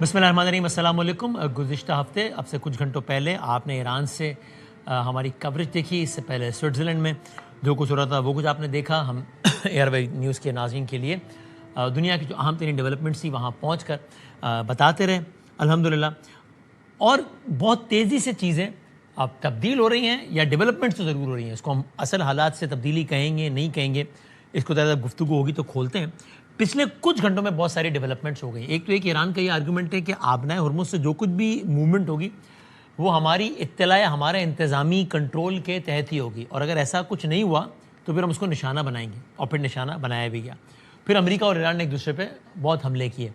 بسم اللہ الرحمن الرحیم. السلام علیکم. گزشتہ ہفتے اب سے کچھ گھنٹوں پہلے آپ نے ایران سے ہماری کوریج دیکھی. اس سے پہلے سوئٹزرلینڈ میں جو کچھ ہو رہا تھا وہ کچھ آپ نے دیکھا. ہم ایئر وے نیوز کے ناظرین کے لیے دنیا کی جو اہم ترین ڈیولپمنٹس تھی وہاں پہنچ کر بتاتے رہے الحمدللہ. اور بہت تیزی سے چیزیں اب تبدیل ہو رہی ہیں, یا ڈیولپمنٹس تو ضرور ہو رہی ہیں. اس کو ہم اصل حالات سے تبدیلی کہیں گے نہیں کہیں گے, اس کو زیادہ گفتگو ہوگی تو کھولتے ہیں. پچھلے کچھ گھنٹوں میں بہت ساری ڈیولپمنٹس ہو گئی. ایک تو ایک ایران کا یہ آرگومنٹ ہے کہ آبنائے ہرمز سے جو کچھ بھی موومنٹ ہوگی وہ ہماری اطلاع یا ہمارے انتظامی کنٹرول کے تحت ہی ہوگی, اور اگر ایسا کچھ نہیں ہوا تو پھر ہم اس کو نشانہ بنائیں گے. اور پھر نشانہ بنایا بھی گیا. پھر امریکہ اور ایران نے ایک دوسرے پہ بہت حملے کیے.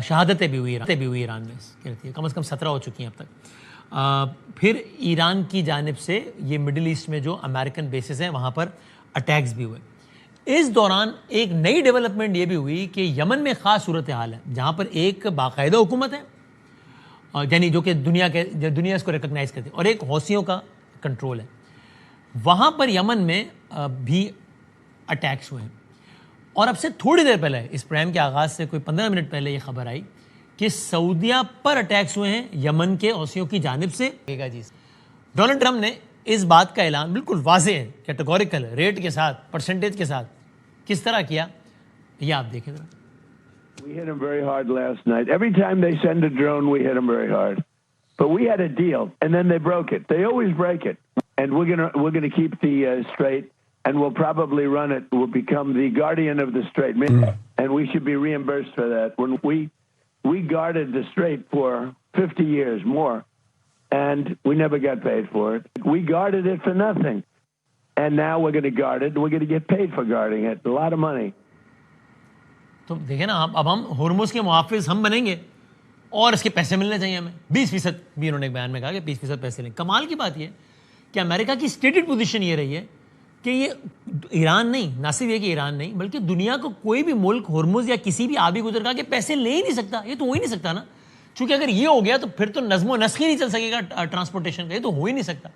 شہادتیں بھی ہوئی ایران میں کہتی ہے, کم از کم 17 ہو چکی ہیں اب تک. پھر ایران کی جانب سے یہ مڈل ایسٹ میں جو امریکن بیسز ہیں وہاں پر اٹیکس بھی ہوئے. اس دوران ایک نئی ڈیولپمنٹ یہ بھی ہوئی کہ یمن میں خاص صورتحال ہے جہاں پر ایک باقاعدہ حکومت ہے, یعنی جو کہ دنیا اس کو ریکگنائز کرتی ہے, اور ایک حوثیوں کا کنٹرول ہے. وہاں پر یمن میں بھی اٹیکس ہوئے ہیں. اور اب سے تھوڑی دیر پہلے اس پروگرام کے آغاز سے کوئی 15 منٹ پہلے یہ خبر آئی کہ سعودیہ پر اٹیکس ہوئے ہیں یمن کے حوثیوں کی جانب سے. ڈونلڈ ٹرمپ نے اس بات کا اعلان بالکل واضح ہے, کیٹیگوریکل ریٹ کے ساتھ, پرسنٹیج کے ساتھ کس طرح کیا, یہ آپ دیکھیں ذرا. We hit them very hard last night. Every time they send a drone, we hit them very hard. But we had a deal, and then they broke it. They always break it. And we're gonna keep the strait, and we'll probably run it. We'll become the guardian of the strait, and we should be reimbursed for that. When we guarded the strait for 50 years more, and we never got paid for it. We guarded it for nothing. And now we're going to guard it. We're going to get paid for guarding it. A lot of money. تو دیکھیں نا, اب ہم Hormuz کے محافظ ہم بنیں گے اور اس کے پیسے ملنے چاہیے ہمیں. 20% بھی انہوں نے ایک بیان میں کہا کہ 20% پیسے لیں. کمال کی بات یہ ہے کہ امریکہ کی اسٹیٹڈ پوزیشن یہ رہی ہے کہ یہ ایران نہیں, نہ صرف یہ کہ ایران نہیں بلکہ دنیا کو کوئی بھی ملک ہرمز یا کسی بھی آبی گزرگاہ کے پیسے لے ہی نہیں سکتا. یہ تو ہو ہی نہیں سکتا نا, چونکہ اگر یہ ہو گیا تو پھر تو نظم و نسق ہی نہیں چل سکے گا ٹرانسپورٹیشن کا. یہ تو ہو ہی نہیں سکتا.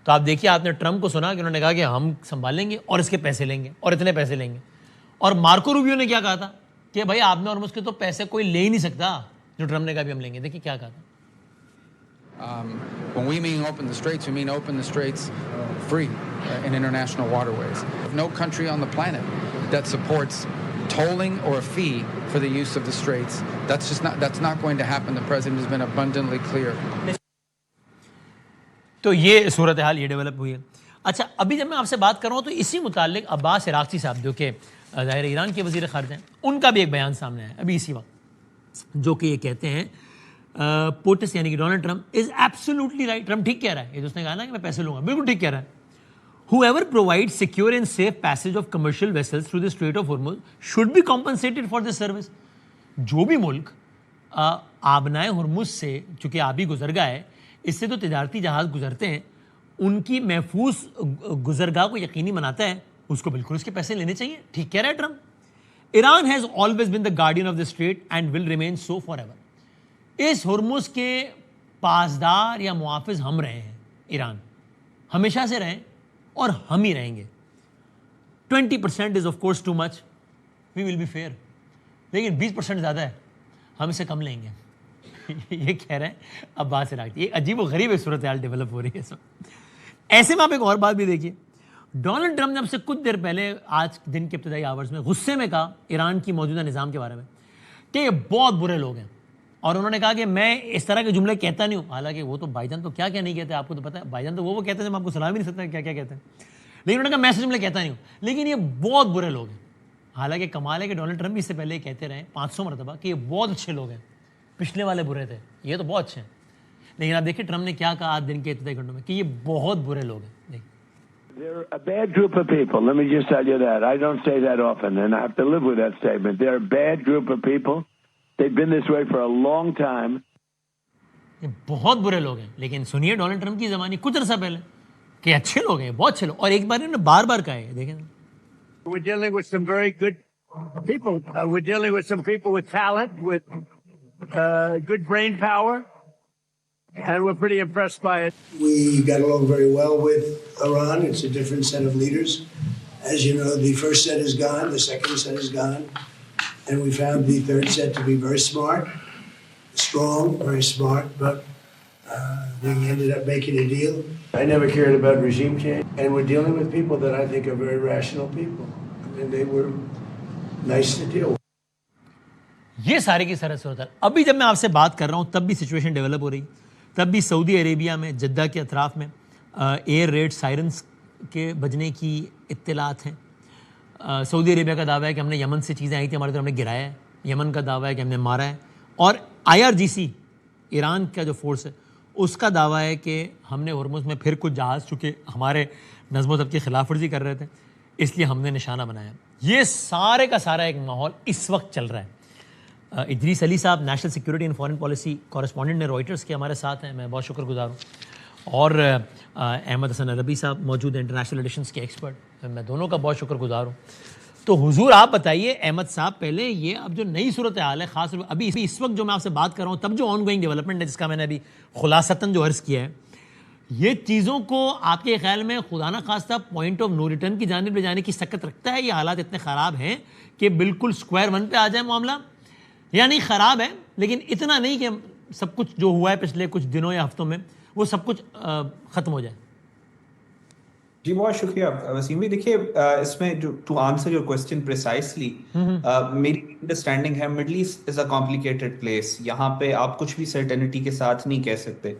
تو آپ دیکھیے, آپ نے ٹرمپ کو سنا کہ انہوں نے کہا کہ ہم سنبھالیں گے اور اس کے پیسے لیں گے اور اتنے پیسے لیں گے. اور مارکو روبیو نے کیا کہا تھا کہ بھائی آپ نے اور مجھ کے تو پیسے کوئی لے ہی نہیں سکتا, جو ٹرمپ نے کہا بھی ہم لیں گے. دیکھیے کیا کہا تھا. When we mean open the straits, we mean open the straits free in international waterways. No country on the planet that supports tolling or a fee for the use of the straits. That's not going to happen. The president has been abundantly clear. تو یہ صورتحال یہ develop ہوئی ہے. اچھا, ابھی جب میں آپ سے بات کر رہا ہوں تو اسی متعلق عباس عراقچی صاحب جو کہ ظاہر ایران کے وزیر خارجہ ہیں, ان کا بھی ایک بیان سامنے آیا ابھی اسی وقت, جو کہ یہ کہتے ہیں پوٹس یعنی کہ Donald Trump is absolutely right. Trump ٹھیک کہہ رہا ہے, یہ تو اس نے کہا نا کہ میں پیسے لوں گا, بالکل ٹھیک کہہ رہا ہے. Whoever provides secure and safe passage of commercial vessels through the Strait of Hormuz should be compensated for this service. جو بھی ملک آبنائے ہرمز سے, چونکہ آبی گزرگاہ ہے, اس سے تو تجارتی جہاز گزرتے ہیں, ان کی محفوظ گزرگاہ کو یقینی بناتا ہے, اس کو بالکل اس کے پیسے لینے چاہیے. ٹھیک کہہ رہا ہے Trump. Iran has always been the guardian of the strait and will remain so forever. اس ہرمز کے پاسدار یا محافظ ہم رہے ہیں, ایران ہمیشہ سے رہیں اور ہم ہی رہیں گے. 20% is of course too much, we will be fair, لیکن 20% زیادہ ہے, ہم اسے کم لیں گے. یہ کہہ رہے ہیں عباس عراقچی. یہ عجیب و غریب صورتحال ڈیولپ ہو رہی ہے سب. ایسے میں آپ ایک اور بات بھی دیکھیے. ڈونلڈ ٹرمپ نے اب سے کچھ دیر پہلے آج دن کے ابتدائی آورز میں غصے میں کہا ایران کی موجودہ نظام کے بارے میں کہ یہ بہت برے لوگ ہیں, اور انہوں نے کہا کہ میں اس طرح کے جملے کہتا نہیں ہوں. حالانکہ وہ تو بھائی جان تو کیا نہیں کہتے, آپ کو تو پتا ہے. بھائی جان تو وہ کہتے ہیں میں آپ کو سنا بھی نہیں سکتا کیا کہتے ہیں, لیکن انہوں نے کہا میں ایسے جملے کہتا نہیں ہوں, لیکن یہ بہت برے لوگ ہیں. حالانکہ کمال ہے کہ ڈونلڈ ٹرمپ بھی اس سے پہلے کہتے رہے 500 مرتبہ کہ یہ بہت اچھے لوگ ہیں, پچھلے والے برے تھے, یہ تو بہت اچھے ہیں. لیکن آپ دیکھیں ٹرمپ نے کیا کہا آج دن کے ابتدائی گھنٹوں میں کہ یہ بہت برے لوگ ہیں. They're a bad group of people. Let me just tell you that. I don't say that often, and I have to live with that statement. They're a bad group of people. They've been this way for a long time. یہ بہت برے لوگ ہیں. لیکن سنیے Donald Trump کی زبانی کچھ عرصہ پہلے کہ اچھے لوگ ہیں, بہت اچھے لوگ, اور ایک بار انہوں نے بار بار کہا ہے. دیکھیں we're dealing with some very good people. We're dealing with some people with talent, with good brain power. And we're pretty impressed by it. We got along very well with Iran. It's a different set of leaders. As you know, the first set is gone, the second set is gone, and we found the third set to be very smart, strong, very smart, but we ended up making a deal. I never cared about regime change, and we're dealing with people that I think are very rational people. I mean, they were nice to deal with. یہ سارے کی سارا صورت حال ابھی جب میں آپ سے بات کر رہا ہوں تب بھی سچویشن ڈیولپ ہو رہی، تب بھی سعودی عربیہ میں جدہ کے اطراف میں ایئر ریڈ سائرنس کے بجنے کی اطلاعات ہیں. سعودی عربیہ کا دعویٰ ہے کہ ہم نے یمن سے چیزیں آئی تھیں ہمارے طرف ہم نے گرایا ہے، یمن کا دعویٰ ہے کہ ہم نے مارا ہے، اور IRGC ایران کا جو فورس ہے اس کا دعویٰ ہے کہ ہم نے ہرمز میں پھر کچھ جہاز چونکہ ہمارے نظم و ضبط کی خلاف ورزی کر رہے تھے اس لیے ہم نے نشانہ بنایا. یہ سارے کا سارا ایک ماحول اس وقت چل رہا ہے. Idrees Ali sahib national security and foreign policy correspondent نے روئٹرس کے ہمارے ساتھ ہیں، میں بہت شکر گزار ہوں. اور احمد حسن عربی صاحب موجود ہیں انٹرنیشنل ریلیشنس کے ایکسپرٹ، میں دونوں کا بہت شکر گزار ہوں. تو حضور آپ بتائیے احمد صاحب پہلے یہ اب جو نئی صورتحال ہے خاص ابھی اس وقت جو میں آپ سے بات کر رہا ہوں تب جو آن گوئنگ ڈیولپمنٹ ہے جس کا میں نے ابھی خلاصتاً جو عرض کیا ہے، یہ چیزوں کو آپ کے خیال میں خدا نہ خواستہ پوائنٹ آف نو ریٹرن کی جانب لے جانے کی سکت رکھتا ہے؟ یہ حالات اتنے خراب ہیں کہ بالکل اسکوائر ون پہ آ جائے معاملہ، یا نہیں خراب ہے لیکن اتنا نہیں کہ سب کچھ جو ہوا ہے پچھلے کچھ دنوں یا ہفتوں میں وہ سب کچھ ختم ہو جائے؟ جی بہت شکریہ وسیم بھائی. دیکھیے اس میں جو to answer your question precisely, میری انڈرسٹینڈنگ ہے Middle East is a complicated place. یہاں پہ آپ کچھ بھی سرٹینٹی کے ساتھ نہیں کہہ سکتے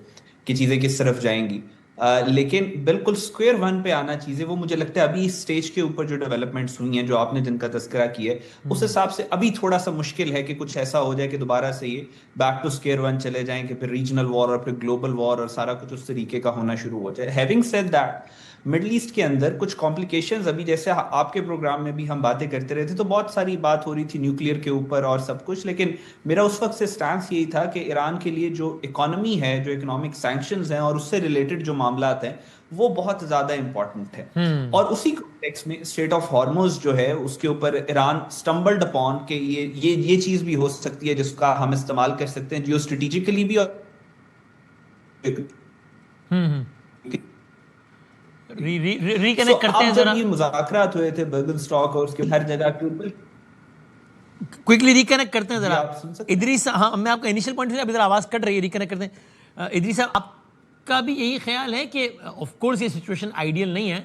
کہ چیزیں کس طرف جائیں گی، لیکن بالکل اسکوئر ون پہ آنا چیزیں وہ مجھے لگتا ہے ابھی اس سٹیج کے اوپر جو ڈیولپمنٹس ہوئی ہیں جو آپ نے جن کا تذکرہ کیا ہے اس حساب سے ابھی تھوڑا سا مشکل ہے کہ کچھ ایسا ہو جائے کہ دوبارہ سے یہ بیک ٹو اسکوئر ون چلے جائیں کہ پھر ریجنل وار اور پھر گلوبل وار اور سارا کچھ اس طریقے کا ہونا شروع ہو جائے. Having said that Middle East کے اندر کچھ کمپلیکیشنز ابھی جیسے آپ کے پروگرام میں بھی ہم باتیں کرتے رہے تھے تو بہت ساری بات ہو رہی تھی نیوکلیئر کے اوپر اور سب کچھ، لیکن میرا اس وقت سے سٹانس یہی تھا کہ ایران کے لیے جو اکانومی ہے، جو اکنامک سینکشنز ہیں اور اس سے ریلیٹڈ جو معاملات ہیں وہ بہت زیادہ امپورٹنٹ ہے. اور اسی کانٹیکسٹ میں اسٹریٹ آف ہارموز جو ہے اس کے اوپر ایران سٹمبلڈ اپون کہ یہ چیز بھی ہو سکتی ہے جس کا ہم استعمال کر سکتے ہیں جیو اسٹریٹجیکلی بھی اور ریکنیکٹ کرتے ہیں ذرا. یہ مذاکرات ہوئے تھے برگن اسٹاک اور اس کے ہر جگہ کے اوپر کوئکلی ریکنیکٹ کرتے ہیں ذرا. ادریس، ہاں میں آپ کا انیشیل پوائنٹ ابھی ذرا آواز کٹ رہی ہے، ریکنیکٹ کرتے ہیں. ادریس صاحب آپ کا بھی یہی خیال ہے کہ آف کورس یہ سچویشن آئیڈیل نہیں ہے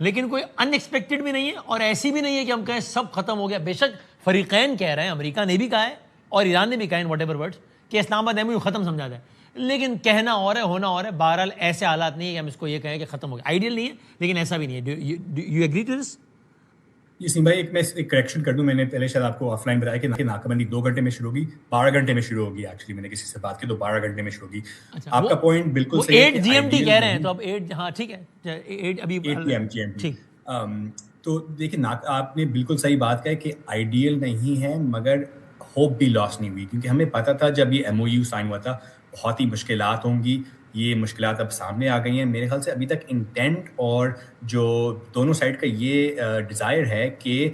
لیکن کوئی ان ایکسپیکٹڈ بھی نہیں ہے اور ایسی بھی نہیں ہے کہ ہم کہیں سب ختم ہو گیا؟ بے شک فریقین کہہ رہے ہیں، امریکہ نے بھی کہا ہے اور ایران نے بھی کہا ہے واٹ ایور ورڈس کہ اسلام آباد ایم ختم سمجھا جائے، لیکن کہنا اور ہے ہونا اور ہے. بہرحال ایسے حالات نہیں ہے کہ ہم اس کو یہ کہیں کہ ختم ہو گیا. آئیڈیل نہیں ہے لیکن ایسا بھی نہیں ہے. You agree to this? Yasin بھائی میں ایک کریکشن کر دوں. میں نے پہلے شاید آپ کو آف لائن بتایا کہ ناکہ بندی 2 گھنٹے میں شروع ہوگی، 12 گھنٹے میں شروع ہوگی. ایکچولی میں نے کسی سے بات کی تو 12 گھنٹے میں شروع ہوگی. آپ کا پوائنٹ بالکل صحیح ہے. 8 GMT کہہ رہے ہیں تو اب 8، ہاں ٹھیک ہے 8 ابھی 8 PM ٹھیک. تو دیکھیں آپ نے بالکل صحیح بات کہی کہ آئیڈیل نہیں ہے مگر ہوپ بھی لاس نہیں ہوئی، کیونکہ ہمیں پتہ تھا جب یہ MOU سائن ہوا تھا بہت ہی مشکلات ہوں گی. یہ مشکلات اب سامنے آ گئی ہیں. میرے خیال سے ابھی تک انٹینٹ اور جو دونوں سائڈ کا یہ ڈیزائر ہے کہ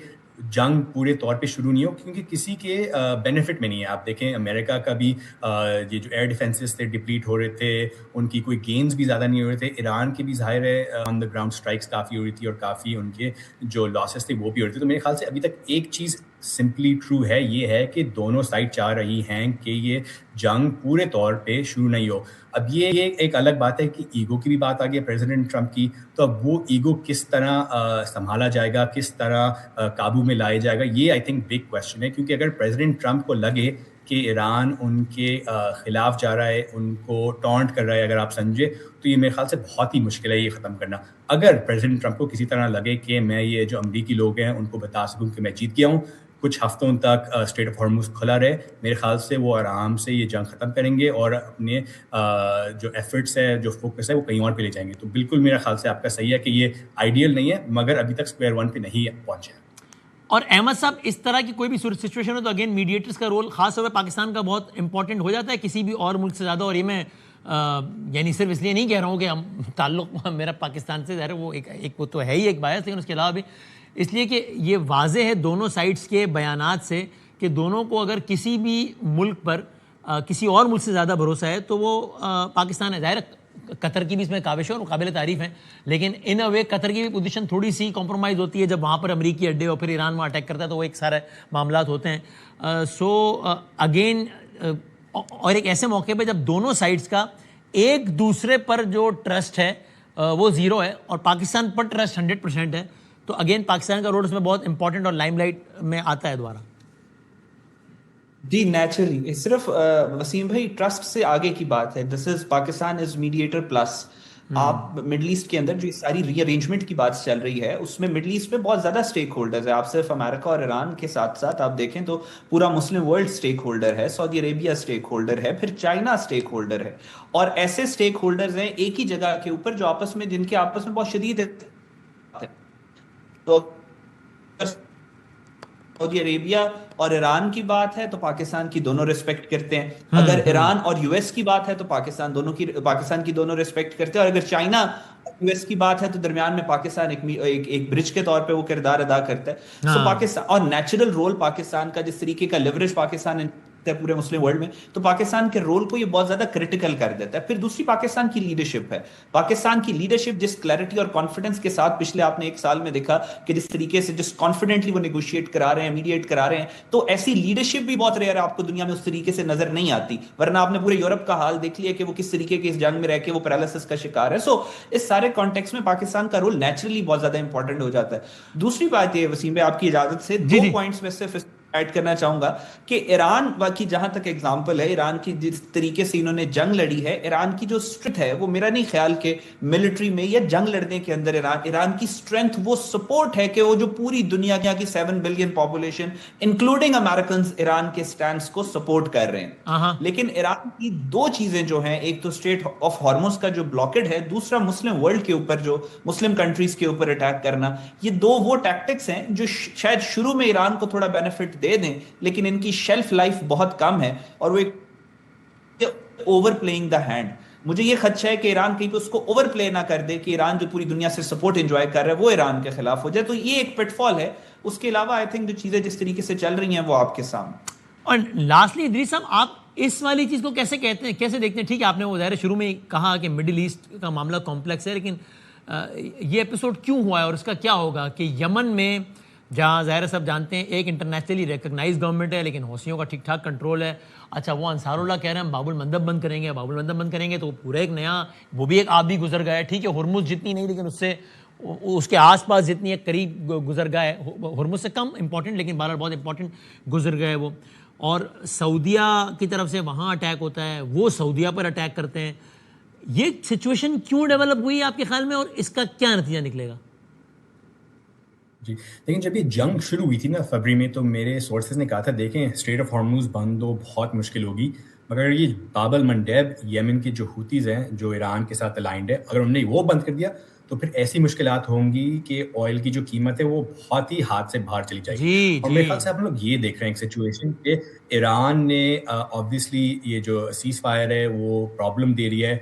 جنگ پورے طور پہ شروع نہیں ہو، کیونکہ کسی کے بینیفٹ میں نہیں ہے. آپ دیکھیں امریکہ کا بھی یہ جو ایئر ڈیفینسز تھے ڈپلیٹ ہو رہے تھے، ان کی کوئی گینز بھی زیادہ نہیں ہو رہے تھے. ایران کی بھی ظاہر ہے آن دا گراؤنڈ اسٹرائکس کافی ہو رہی تھی اور کافی ان کے جو لاسز تھے وہ بھی ہو رہے تھے. تو میرے خیال سے ابھی تک ایک چیز سمپلی ٹرو ہے، یہ ہے کہ دونوں سائڈ چاہ رہی ہیں کہ یہ جنگ پورے طور پہ شروع نہیں ہو. اب یہ ایک الگ بات ہے کہ ایگو کی بھی بات آ گئی ہے پریزیڈنٹ ٹرمپ کی، تو اب وہ ایگو کس طرح سنبھالا جائے گا، کس طرح قابو میں لایا جائے گا، یہ آئی تھنک بگ کویسچن ہے. کیونکہ اگر پریزیڈنٹ ٹرمپ کو لگے کہ ایران ان کے خلاف جا رہا ہے، ان کو ٹانٹ کر رہا ہے، اگر آپ سمجھے تو یہ میرے خیال سے بہت ہی مشکل ہے یہ ختم کرنا. اگر پریزیڈنٹ ٹرمپ کو کسی طرح لگے کہ میں یہ جو امریکی لوگ ہیں ان کو بتا سکوں کہ میں جیت گیا ہوں، کچھ ہفتوں تک اسٹریٹ آف ہارموز کھلا رہے، میرے خیال سے وہ آرام سے یہ جنگ ختم کریں گے اور اپنے جو ایفرٹس ہے، جو فوکس ہے، وہ کہیں اور پہ لے جائیں گے. تو بالکل میرا خیال سے آپ کا صحیح ہے کہ یہ آئیڈیل نہیں ہے مگر ابھی تک اسکوائر ون پہ نہیں پہنچے. اور احمد صاحب اس طرح کی کوئی بھی سچویشن ہو تو اگین میڈیٹرز کا رول خاص طور پہ پاکستان کا بہت امپورٹنٹ ہو جاتا ہے کسی بھی اور ملک سے زیادہ. اور یہ میں یعنی صرف اس لیے نہیں کہہ رہا ہوں کہ ہم تعلق میرا پاکستان سے ظاہر وہ ایک وہ تو ہے ہی ایک باعث، لیکن اس کے علاوہ بھی اس لیے کہ یہ واضح ہے دونوں سائڈس کے بیانات سے کہ دونوں کو اگر کسی بھی ملک پر کسی اور ملک سے زیادہ بھروسہ ہے تو وہ پاکستان ہے. ظاہر قطر کی بھی اس میں کاوش ہے اور قابل تعریف ہیں، لیکن ان اے وے قطر کی بھی پوزیشن تھوڑی سی کمپرومائز ہوتی ہے جب وہاں پر امریکی اڈے اور پھر ایران وہاں اٹیک کرتا ہے تو وہ ایک سارے معاملات ہوتے ہیں. سو اگین اور ایک ایسے موقع پہ جب دونوں سائڈز کا ایک دوسرے پر جو ٹرسٹ ہے وہ زیرو ہے اور پاکستان پر ٹرسٹ 100% ہے, تو اگین پاکستان کا رول اس میں بہت امپورٹنٹ اور لائم لائٹ میں آتا ہے دوبارہ. جی نیچرلی, صرف وسیم بھائی ٹرسٹ سے آگے کی بات ہے. دس از پاکستان از میڈیٹر پلس. آپ مڈل ایسٹ کے اندر جو ساری ری ارینجمنٹ کی بات چل رہی ہے اس میں مڈل ایسٹ میں بہت زیادہ اسٹیک ہولڈرز ہیں. آپ صرف امریکہ اور ایران کے ساتھ ساتھ آپ دیکھیں تو پورا مسلم ورلڈ اسٹیک ہولڈر ہے, سعودی عربیہ اسٹیک ہولڈر ہے, پھر چائنا اسٹیک ہولڈر ہے, اور ایسے اسٹیک ہولڈرز ہیں ایک ہی جگہ کے اوپر جو آپس میں جن کے آپس میں بہت شدید ہے. تو سعودی عربیہ اور ایران کی بات ہے تو پاکستان کی دونوں ریسپیکٹ کرتے ہیں. اگر ایران اور یو ایس کی بات ہے تو پاکستان کی دونوں ریسپیکٹ کرتے ہیں. اور اگر چائنا یو ایس کی بات ہے تو درمیان میں پاکستان ایک برج کے طور پہ وہ کردار ادا کرتا ہے. سو پاکستان اور نیچرل رول پاکستان کا, جس طریقے کا لیوریج پاکستان ہے پورے مسلم ورلڈ میں, تو پاکستان کے رول کو یہ بہت زیادہ کرٹیکل کر دیتا ہے. پھر دوسری پاکستان کی لیڈرشپ ہے. پاکستان کی لیڈرشپ جس کلیئرٹی اور کانفیڈنس کے ساتھ پچھلے آپ نے ایک سال میں دیکھا کہ جس طریقے سے جس کانفیڈنٹلی وہ نیگوشیٹ کرا رہے ہیں, میڈیٹ کرا رہے ہیں, تو ایسی لیڈرشپ بھی بہت ریئر ہے, آپ کو دنیا میں اس طریقے سے نظر نہیں آتی. ورنہ آپ نے پورے یورپ کا حال دیکھ لیا کہ وہ کس طریقے کے اس جنگ میں رہ کے وہ پیرالسس کا شکار ہے. سو اس سارے کانٹیکس میں پاکستان کا رول نیچرلی بہت زیادہ انپورٹنٹ ہو جاتا ہے. دوسری بات یہ وسیم بھائی آپ کی اجازت سے دو پوائنٹس میں صرف ایڈ کرنا چاہوں گا کہ ایران کی جہاں تک ایگزامپل ہے, ایران کی جس طریقے سے انہوں نے جنگ لڑی ہے, ایران کی جو اسٹرینتھ ہے وہ میرا نہیں خیال کہ ملٹری میں یا جنگ لڑنے کے اندر ایران کی اسٹرینتھ وہ سپورٹ ہے کہ وہ جو پوری دنیا کی 7 billion population including Americans Iran کے سٹینڈز کو سپورٹ کر رہے ہیں. لیکن ایران کی دو چیزیں جو ہیں, ایک تو اسٹریٹ آف ہارموز کا جو بلاکڈ ہے, دوسرا مسلم ورلڈ کے اوپر جو مسلم کنٹریز کے اوپر اٹیک کرنا, یہ دو وہ ٹیکٹکس ہیں جو شاید شروع میں ایران کو تھوڑا بینیفٹ دے دیں لیکن ان کی شیلف لائف بہت کم ہے اور وہ ایک اوور پلئنگ دا ہینڈ. مجھے یہ خدشہ ہے کہ ایران کہیں پہ اس کو اوور پلے نہ کر دے کہ ایران جو پوری دنیا سے سپورٹ انجوائے کر رہا ہے وہ ایران کے خلاف ہو جائے. تو یہ ایک پٹ فال ہے. اس کے علاوہ آئی تھنک جو چیزیں جس طریقے سے چل رہی ہیں وہ آپ کے سامنے. اور لاسٹلی ادریس صاحب, آپ اس والی چیز کو کیسے کہتے ہیں, کیسے دیکھتے ہیں؟ ٹھیک ہے آپ نے وہ ظاہر شروع میں کہا کہ مڈل ایسٹ کا معاملہ کمپلیکس ہے, لیکن یہ ایپیسوڈ کیوں ہوا ہے اور اس کا کیا ہوگا کہ یمن میں جہاں ظاہر سب جانتے ہیں ایک انٹرنیشنلی ریکگنائز گورنمنٹ ہے لیکن حوثیوں کا ٹھیک ٹھاک کنٹرول ہے. اچھا وہ انصار اللہ کہہ رہے ہیں ہم باب المندب بند کریں گے, تو وہ پورا ایک نیا, وہ بھی ایک آب بھی گزر گیا ہے. ٹھیک ہے ہرمز جتنی نہیں لیکن اس سے اس کے آس پاس جتنی ایک قریب گزر گیا ہے, ہرمز سے کم امپورٹنٹ لیکن بہرحال بہت امپورٹنٹ گزر گئے وہ. اور سعودیہ کی طرف سے وہاں اٹیک ہوتا ہے, وہ سعودیہ پر اٹیک کرتے ہیں. یہ سچویشن کیوں ڈیولپ ہوئی ہے آپ کے خیال میں, اور اس کا کیا نتیجہ نکلے گا؟ جی لیکن جب یہ جنگ شروع ہوئی تھی نا فروری میں, تو میرے سورسز نے کہا تھا دیکھیں اسٹریٹ آف ہارموز بند ہو بہت مشکل ہوگی, مگر یہ باب المندب یمن کے جو حوتیز ہیں جو ایران کے ساتھ الائنڈ ہے, اگر انہوں نے وہ بند کر دیا تو پھر ایسی مشکلات ہوں گی کہ آئل کی جو قیمت ہے وہ بہت ہی ہاتھ سے باہر چلی جائے گی. اور میرے خیال سے ہم لوگ یہ دیکھ رہے ہیں ایک سچویشن کہ ایران نے آبویسلی یہ جو سیز فائر ہے وہ پرابلم دے رہی ہے.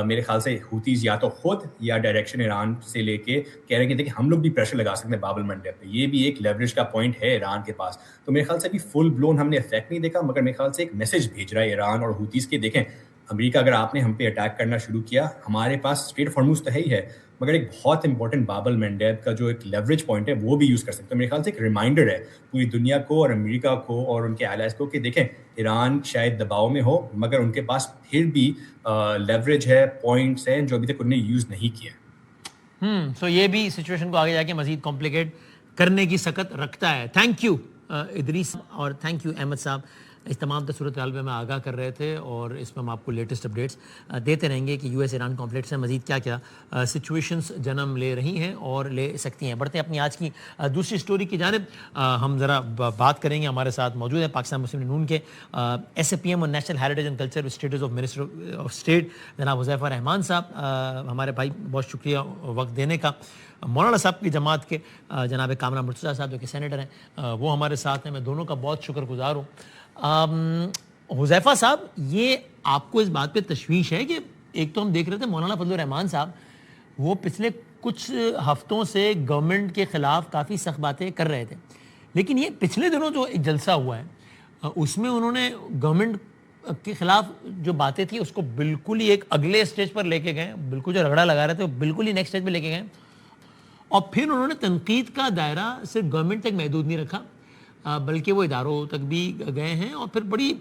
میرے خیال سے حوتیز یا تو خود یا ڈائریکشن ایران سے لے کے کہہ رہے ہیں کہ دیکھیں ہم لوگ بھی پریشر لگا سکتے ہیں باب المندب پہ. یہ بھی ایک لیوریج کا پوائنٹ ہے ایران کے پاس. تو میرے خیال سے ابھی فل بلون ہم نے افیکٹ نہیں دیکھا, مگر میرے خیال سے ایک میسج بھیج رہا ہے ایران اور حوتیز کے دیکھیں امریکہ اگر آپ نے ہم پہ اٹیک کرنا شروع کیا, ہمارے پاس اسٹریٹ آف ہارموز تو ہے ہی ہے, مگر ایک بہت امپورٹنٹ باب المندب کا جو ایک لیوریج پوائنٹ ہے وہ بھی یوز کر سکتے ہیں. میرے خیال سے ایک ریمائنڈر ہے پوری دنیا کو اور امریکہ کو اور ان کے الائز کو کہ دیکھیں ایران شاید دباؤ میں ہو مگر ان کے پاس پھر بھی لیوریج ہے, پوائنٹس ہیں جو ابھی تک انہیں یوز نہیں کیا. سو یہ بھی سچویشن کو آگے جا کے مزید کمپلیکیٹ کرنے کی سکت رکھتا ہے. تھینک یو ادریس اور تھینک یو احمد صاحب, اس تمام صورتحال میں آگاہ کر رہے تھے اور اس میں ہم آپ کو لیٹسٹ اپڈیٹس دیتے رہیں گے کہ یو ایس ایران کانفلکٹ سے مزید کیا کیا سچویشنز جنم لے رہی ہیں اور لے سکتی ہیں. بڑھتے ہیں اپنی آج کی دوسری سٹوری کی جانب. ہم ذرا بات کریں گے, ہمارے ساتھ موجود ہیں پاکستان مسلم لیگ نون کے ایس اے پی ایم اور national heritage and culture states of minister of state جناب حذیفہ رحمان صاحب. ہمارے بھائی بہت شکریہ وقت دینے کا. مولانا صاحب کی جماعت کے جناب کامران مرتضیٰ صاحب جو کہ سینیٹر ہیں وہ ہمارے ساتھ ہیں. میں دونوں کا بہت شکر گزار ہوں. حذیفہ صاحب, یہ آپ کو اس بات پہ تشویش ہے کہ ایک تو ہم دیکھ رہے تھے مولانا فضل الرحمان صاحب وہ پچھلے کچھ ہفتوں سے گورنمنٹ کے خلاف کافی سخت باتیں کر رہے تھے, لیکن یہ پچھلے دنوں جو ایک جلسہ ہوا ہے اس میں انہوں نے گورنمنٹ کے خلاف جو باتیں تھیں اس کو بالکل ہی ایک اگلے اسٹیج پر لے کے گئے, بالکل جو رگڑا لگا رہے تھے بالکل ہی نیکسٹ اسٹیج پہ لے کے گئے. اور پھر انہوں نے تنقید کا دائرہ صرف گورنمنٹ تک محدود نہیں رکھا بلکہ وہ اداروں تک بھی گئے ہیں اور پھر بڑی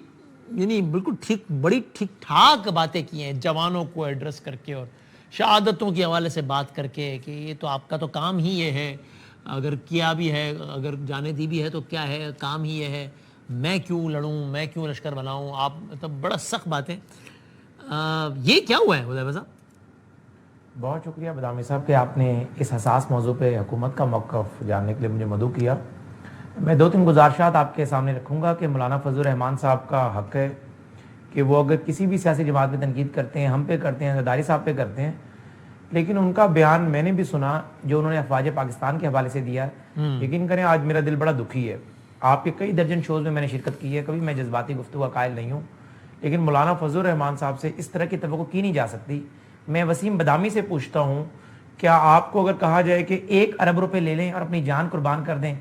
یعنی بالکل ٹھیک بڑی ٹھیک ٹھاک باتیں کی ہیں جوانوں کو ایڈریس کر کے اور شہادتوں کے حوالے سے بات کر کے کہ یہ تو آپ کا تو کام ہی یہ ہے, اگر کیا بھی ہے, اگر جانے دی بھی ہے تو کیا ہے, کام ہی یہ ہے, میں کیوں لڑوں, میں کیوں لشکر بناؤں. آپ مطلب بڑا سخت باتیں. یہ کیا ہوا ہے حذیفہ صاحب؟ بہت شکریہ بدامی صاحب کہ آپ نے اس حساس موضوع پہ حکومت کا موقف جاننے کے لیے مجھے مدعو کیا. میں 2-3 گزارشات آپ کے سامنے رکھوں گا کہ مولانا فضل الرحمان صاحب کا حق ہے کہ وہ اگر کسی بھی سیاسی جماعت پہ تنقید کرتے ہیں, ہم پہ کرتے ہیں, زرداری صاحب پہ کرتے ہیں, لیکن ان کا بیان میں نے بھی سنا جو انہوں نے افواج پاکستان کے حوالے سے دیا. یقین کریں آج میرا دل بڑا دکھی ہے. آپ کے کئی درجن شوز میں نے شرکت کی ہے, کبھی میں جذباتی گفتگو کا قائل نہیں ہوں, لیکن مولانا فضل الرحمان صاحب سے اس طرح کی توقع کی نہیں جا سکتی. میں وسیم بدامی سے پوچھتا ہوں, کیا آپ کو اگر کہا جائے کہ 1 ارب روپے لے لیں اور اپنی جان قربان کر دیں,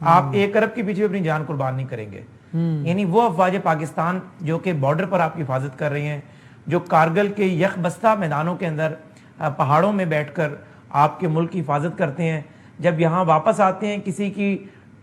آپ 1 ارب کے پیچھے اپنی جان قربان نہیں کریں گے؟ یعنی وہ افواج پاکستان جو کہ بارڈر پر آپ کی حفاظت کر رہی ہیں, جو کارگل کے یخ بستہ میدانوں کے اندر پہاڑوں میں بیٹھ کر آپ کے ملک کی حفاظت کرتے ہیں, جب یہاں واپس آتے ہیں کسی کی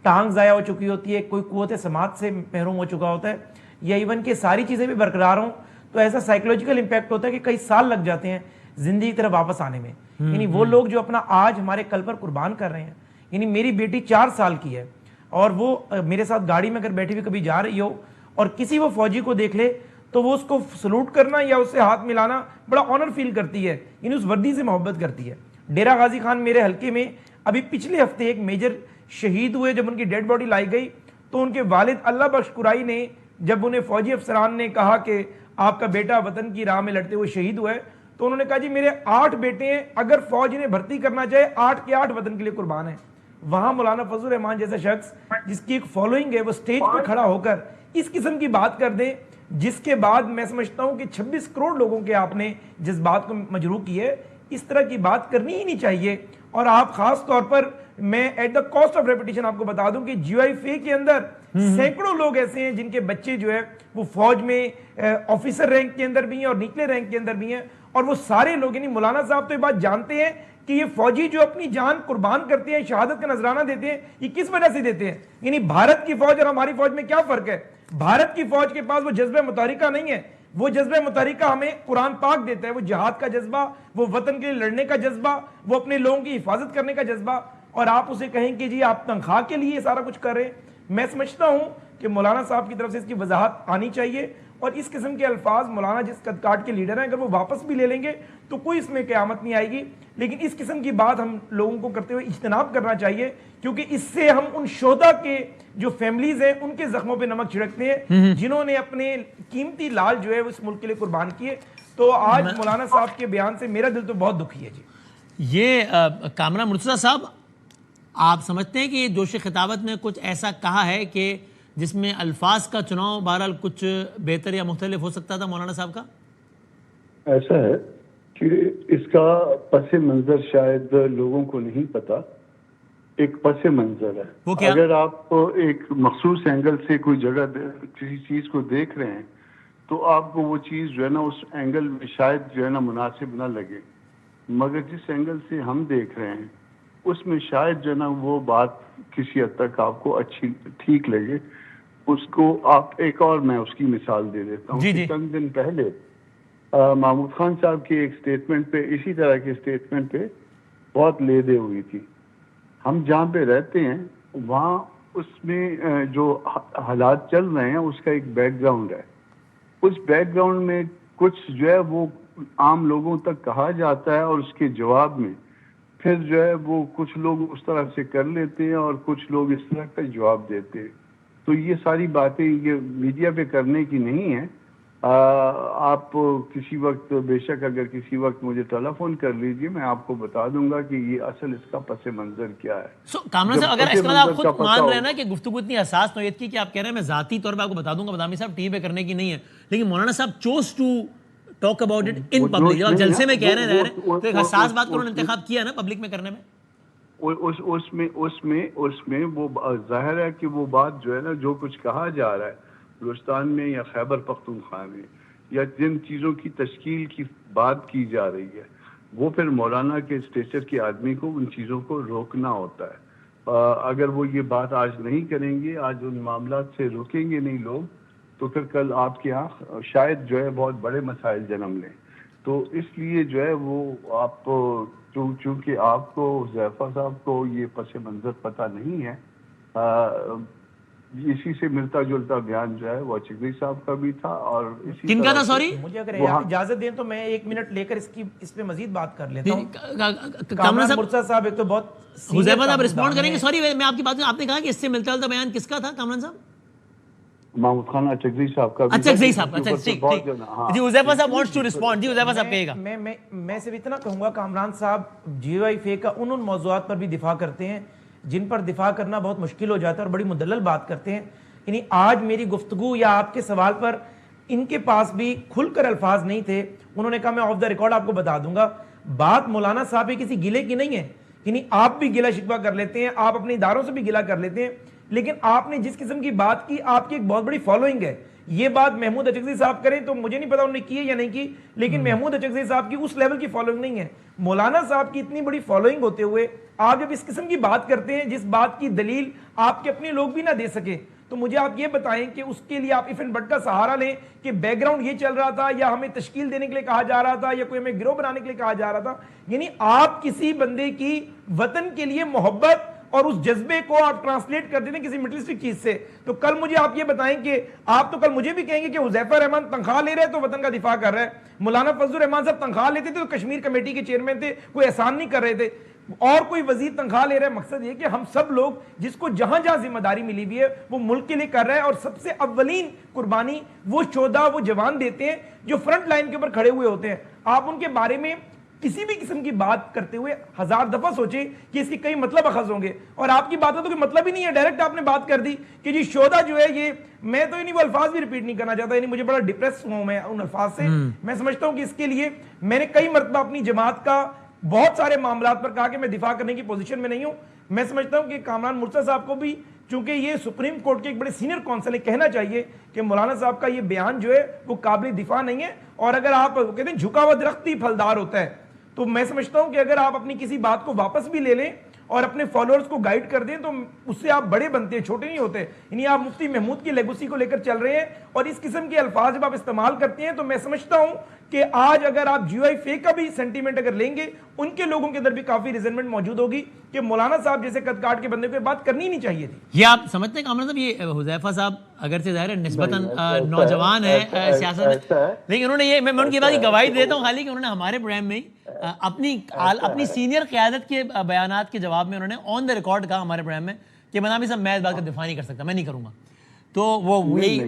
ٹانگ ضائع ہو چکی ہوتی ہے, کوئی قوت سماعت سے محروم ہو چکا ہوتا ہے, یا ایون کہ ساری چیزیں بھی برقرار ہوں, تو ایسا سائیکولوجیکل امپیکٹ ہوتا ہے کہ کئی سال لگ جاتے ہیں زندگی کی طرف واپس آنے میں. یعنی وہ لوگ جو اپنا آج ہمارے کل پر قربان کر رہے ہیں. یعنی میری بیٹی 4 سال کی ہے اور وہ میرے ساتھ گاڑی میں اگر بیٹھی ہوئی کبھی جا رہی ہو اور کسی وہ فوجی کو دیکھ لے تو وہ اس کو سلوٹ کرنا یا اس سے ہاتھ ملانا بڑا آنر فیل کرتی ہے, یعنی اس وردی سے محبت کرتی ہے. ڈیرہ غازی خان میرے حلقے میں ابھی پچھلے ہفتے ایک میجر شہید ہوئے, جب ان کی ڈیڈ باڈی لائی گئی تو ان کے والد اللہ بخش قرائی نے جب انہیں فوجی افسران نے کہا کہ آپ کا بیٹا وطن کی راہ میں لڑتے ہوئے شہید ہوا ہے, تو انہوں نے کہا جی میرے 8 بیٹے ہیں, اگر فوج انہیں بھرتی کرنا چاہے 8 کے 8 وطن کے لیے قربان ہیں. وہاں مولانا فضل الرحمان جیسا شخص جس کی ایک فالوئنگ ہے وہ سٹیج پہ کھڑا ہو کر اس قسم کی بات کر دیں, جس کے بعد میں سمجھتا ہوں کہ 26 کروڑ لوگوں کے آپ نے جذبات کو مجروح کی ہے. اس طرح کی بات کرنی ہی نہیں چاہیے. اور آپ خاص طور پر میں at the cost of repetition آپ کو بتا دوں کہ جی آئی فے کے اندر سینکڑوں لوگ ایسے ہیں جن کے بچے جو ہے وہ فوج میں آفیسر رینک کے اندر بھی ہیں اور نچلے رینک کے اندر بھی ہیں, اور وہ سارے لوگ, یعنی مولانا صاحب تو یہ بات جانتے ہیں کہ یہ فوجی جو اپنی جان قربان کرتے ہیں, شہادت کا نذرانہ دیتے ہیں, یہ کس وجہ سے دیتے ہیں. یعنی بھارت کی فوج اور ہماری فوج میں کیا فرق ہے؟ بھارت کی فوج کے پاس وہ جذبہ متحرکہ نہیں ہے, وہ جذبہ متحرکہ ہمیں قرآن پاک دیتا ہے, وہ جہاد کا جذبہ, وہ وطن کے لیے لڑنے کا جذبہ, وہ اپنے لوگوں کی حفاظت کرنے کا جذبہ. اور آپ اسے کہیں کہ جی آپ تنخواہ کے لیے سارا کچھ کر رہے ہیں. میں سمجھتا ہوں کہ مولانا صاحب کی طرف سے اس کی وضاحت آنی چاہیے, اور اس قسم کے الفاظ مولانا جس قد کاٹ کے لیڈر ہیں اگر وہ واپس بھی لے لیں گے تو کوئی اس میں قیامت نہیں آئے گی, لیکن اس قسم کی بات ہم لوگوں کو کرتے ہوئے اجتناب کرنا چاہیے, کیونکہ اس سے ہم ان شہداء کے جو فیملیز ہیں ان کے زخموں پہ نمک چھڑکتے ہیں جنہوں نے اپنے قیمتی لال جو ہے اس ملک کے لیے قربان کیے. تو آج مولانا صاحب کے بیان سے میرا دل تو بہت دکھی ہے. جی یہ کامران مرتضیٰ صاحب, آپ سمجھتے ہیں کہ یہ جوش خطابت میں کچھ ایسا کہا ہے کہ جس میں الفاظ کا چناؤ بہرحال کچھ بہتر یا مختلف ہو سکتا تھا مولانا صاحب کا؟ ایسا ہے کہ اس کا پس منظر شاید لوگوں کو نہیں پتا. ایک پس منظر ہے, وہ کیا؟ اگر آپ ایک مخصوص اینگل سے کوئی جگہ کسی چیز کو دیکھ رہے ہیں تو آپ کو وہ چیز جو ہے نا اس اینگل میں شاید جو ہے نا مناسب نہ لگے, مگر جس اینگل سے ہم دیکھ رہے ہیں اس میں شاید جو ہے نا وہ بات کسی حد تک آپ کو اچھی ٹھیک لگے. اس کو آپ ایک اور میں اس کی مثال دے دیتا ہوں. چند دن پہلے محمود خان صاحب کی ایک سٹیٹمنٹ پہ, اسی طرح کی سٹیٹمنٹ پہ بہت لے دے ہوئی تھی. ہم جہاں پہ رہتے ہیں وہاں اس میں جو حالات چل رہے ہیں اس کا ایک بیک گراؤنڈ ہے. اس بیک گراؤنڈ میں کچھ جو ہے وہ عام لوگوں تک کہا جاتا ہے, اور اس کے جواب میں پھر جو ہے وہ کچھ لوگ اس طرح سے کر لیتے ہیں اور کچھ لوگ اس طرح کا جواب دیتے ہیں. تو یہ ساری باتیں یہ میڈیا پہ کرنے کی نہیں ہیں. آپ کسی وقت بے شک اگر کسی وقت مجھے ٹیلی فون کر لیجئے, میں آپ کو بتا دوں گا کہ یہ اصل اس کا پس منظر کیا ہے. کامران صاحب, اگر اس طرح آپ خود مان رہے ہیں نا کہ گفتگو اتنی حساس نوعیت کی کہ آپ کہہ رہے ہیں میں ذاتی طور پہ آپ کو بتا دوں گا بدامی صاحب ٹی وی پہ کرنے کی نہیں ہے, لیکن مولانا صاحب chose to talk about it in public, جب آپ جلسے میں کہہ رہے ہیں تو ایک حساس بات کو انہوں نے انتخاب کیا نا پبلک میں کرنے میں. اس میں وہ ظاہر ہے کہ وہ بات جو ہے نا جو کچھ کہا جا رہا ہے بلوچستان میں یا خیبر پختونخوا میں یا جن چیزوں کی تشکیل کی بات کی جا رہی ہے, وہ پھر مولانا کے اسٹیچر کے آدمی کو ان چیزوں کو روکنا ہوتا ہے. اگر وہ یہ بات آج نہیں کریں گے, آج ان معاملات سے روکیں گے نہیں لوگ, تو پھر کل آپ کے یہاں شاید جو ہے بہت بڑے مسائل جنم لیں. تو اس لیے جو ہے وہ آپ چونکہ آپ کو حذیفہ صاحب کو یہ پس منظر پتہ نہیں ہے, اسی سے ملتا جلتا بیان جو ہے وہ چغری صاحب کا بھی تھا. اور اسی کن کا تھا؟ سوری مجھے اگر اجازت دیں تو میں 1 منٹ لے کر اس پہ مزید بات کر لیتا ہوں. کامران مرتضیٰ صاحب ایک تو بہت حذیفہ صاحب رسپونڈ کریں گے. سوری میں آپ کی بات, آپ نے کہا کہ اس سے ملتا جلتا بیان کس کا تھا کامران صاحب؟ محمود خان اچغری صاحب کا. اچھا اچغری صاحب, اچھا ٹھیک ٹھیک جی. حذیفہ صاحب وانٹس ٹو رسپونڈ. جی حذیفہ صاحب کہے گا. میں صرف اتنا کہوں گا, کامران صاحب GOI کا ان موضوعات پر بھی دفاع کرتے ہیں جن پر دفاع کرنا بہت مشکل ہو جاتا ہے اور بڑی مدلل بات کرتے ہیں. یعنی آج میری گفتگو یا آپ کے سوال پر ان کے پاس بھی کھل کر الفاظ نہیں تھے. انہوں نے کہا میں آف دا ریکارڈ آپ کو بتا دوں گا. بات مولانا صاحب کسی گلے کی نہیں ہے. یعنی آپ بھی گلہ شکوہ کر لیتے ہیں, آپ اپنے اداروں سے بھی گلہ کر لیتے ہیں, لیکن آپ نے جس قسم کی بات کی, آپ کی ایک بہت بڑی فالوئنگ ہے. یہ بات محمود اچغری صاحب کریں تو مجھے نہیں پتا انہوں نے کی ہے یا نہیں کی, لیکن محمود اچغری صاحب کی اس لیول کی فالوئنگ نہیں ہے. مولانا صاحب کی اتنی بڑی فالوئنگ ہوتے ہوئے آپ جب اس قسم کی بات کرتے ہیں جس بات کی دلیل آپ کے اپنے لوگ بھی نہ دے سکے, تو مجھے آپ یہ بتائیں کہ اس کے لیے آپ ایف اینڈ بٹ کا سہارا لیں کہ بیک گراؤنڈ یہ چل رہا تھا, یا ہمیں تشکیل دینے کے لیے کہا جا رہا تھا, یا کوئی ہمیں گروہ بنانے کے لیے کہا جا رہا تھا. یعنی آپ کسی بندے کی وطن کے لیے محبت اور اس جذبے کو آپ ٹرانسلیٹ کر دیتے ہیں کسی مٹیریلسٹک چیز سے. تو کل مجھے آپ یہ بتائیں کہ آپ تو کل مجھے بھی کہیں گے کہ حذیفہ رحمان تنخواہ لے رہے تو وطن کا دفاع کر رہا ہے, مولانا فضل الرحمان صاحب تنخواہ لیتے تھے تو کشمیر کمیٹی کے چیئرمین تھے, کوئی احسان نہیں کر رہے تھے, اور کوئی وزیر تنخواہ لے رہا ہے. مقصد یہ کہ ہم سب لوگ جس کو جہاں جہاں ذمہ داری ملی ہوئی ہے وہ ملک کے لیے کر رہے ہیں, اور سب سے اولین قربانی وہ شہداء وہ جوان دیتے ہیں جو فرنٹ لائن کے اوپر کھڑے ہوئے ہوتے ہیں. آپ ان کے بارے میں کسی بھی قسم کی بات کرتے ہوئے 1000 دفعہ سوچیں کہ اس کے کئی مطلب اخذ ہوں گے, اور آپ کی بات کا تو کوئی مطلب ہی نہیں ہے. ڈائریکٹ آپ نے بات کر دی کہ جی شہداء جو ہے یہ, میں تو وہ الفاظ بھی ریپیٹ نہیں کرنا چاہتا, یعنی مجھے بڑا ڈپریس ہوں میں ان الفاظ سے. میں سمجھتا ہوں کہ اس کے لیے میں نے کئی مرتبہ اپنی جماعت کا بہت سارے معاملات پر کہا کہ میں دفاع کرنے کی پوزیشن میں نہیں ہوں. میں سمجھتا ہوں کہ کامران مرتضیٰ صاحب کو بھی, چونکہ یہ سپریم کورٹ کے ایک بڑے سینئر کونسل ہے, کہنا چاہیے کہ مولانا صاحب کا یہ بیان جو ہے وہ قابل دفاع نہیں ہے. اور اگر آپ کہتے ہیں جھکا ہوا درخت ہی پھلدار ہوتا ہے, تو میں سمجھتا ہوں کہ اگر آپ اپنی کسی بات کو واپس بھی لے لیں اور اپنے فالوورز کو گائیڈ کر دیں تو اس سے آپ بڑے بنتے ہیں, چھوٹے نہیں ہوتے. یعنی آپ مفتی محمود کی لیگوسی کو لے کر چل رہے ہیں, اور اس قسم کے الفاظ جب آپ استعمال کرتے ہیں تو میں سمجھتا ہوں کہ آج اگر آپ GOI کا بھی سینٹیمنٹ اگر لیں گے, ان کے لوگوں کے اندر بھی کافی ریزنمنٹ موجود ہوگی کہ مولانا صاحب جیسے قد کاٹ کے بندے کو بات کرنی نہیں چاہیے تھی. یہ آپ سمجھتے ہیں کامران صاحب, یہ حذیفہ صاحب اگرچہ ظاہر ہے نسبتاً نوجوان ہے سیاست میں, لیکن انہوں نے یہ, میں ان کی بات کی گواہی دیتا ہوں خالی کہ انہوں نے ہمارے پروگرام میں اپنی سینئر قیادت کے بیانات کے جواب میں انہوں نے آن دا ریکارڈ کہا ہمارے پروگرام میں کہ بنامی صاحب میں اس بات کا دفاع نہیں کر سکتا, میں نہیں کروں گا. تو وہ یہی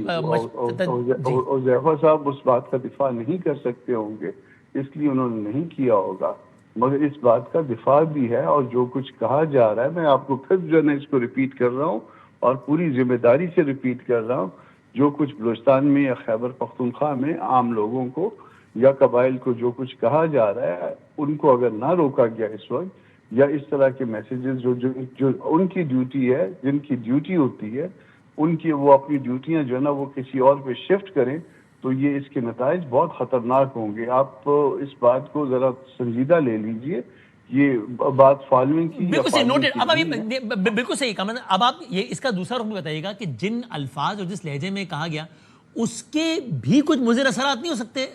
حذیفہ صاحب اس بات کا دفاع نہیں کر سکتے ہوں گے, اس لیے انہوں نے نہیں کیا ہوگا, مگر اس بات کا دفاع بھی ہے. اور جو کچھ کہا جا رہا ہے, میں آپ کو پھر جو ہے نا اس کو ریپیٹ کر رہا ہوں اور پوری ذمہ داری سے ریپیٹ کر رہا ہوں, جو کچھ بلوچستان میں یا خیبر پختونخوا میں عام لوگوں کو یا قبائل کو جو کچھ کہا جا رہا ہے, ان کو اگر نہ روکا گیا اس وقت, یا اس طرح کے میسیجز جو ان کی ڈیوٹی ہے, جن کی ڈیوٹی ہوتی ہے, ان کی وہ اپنی ڈیوٹیاں جو ہے نا وہ کسی اور پہ شفٹ کریں, تو یہ اس کے نتائج بہت خطرناک ہوں گے. آپ اس بات کو ذرا سنجیدہ لے لیجئے. یہ بات فالوئنگ کی بالکل صحیح نوٹڈ. اب ابھی بالکل صحیح کہا. اب آپ یہ اس کا دوسرا رخ بتائیے گا کہ جن الفاظ اور جس لہجے میں کہا گیا اس کے بھی کچھ مضر اثرات نہیں ہو سکتے,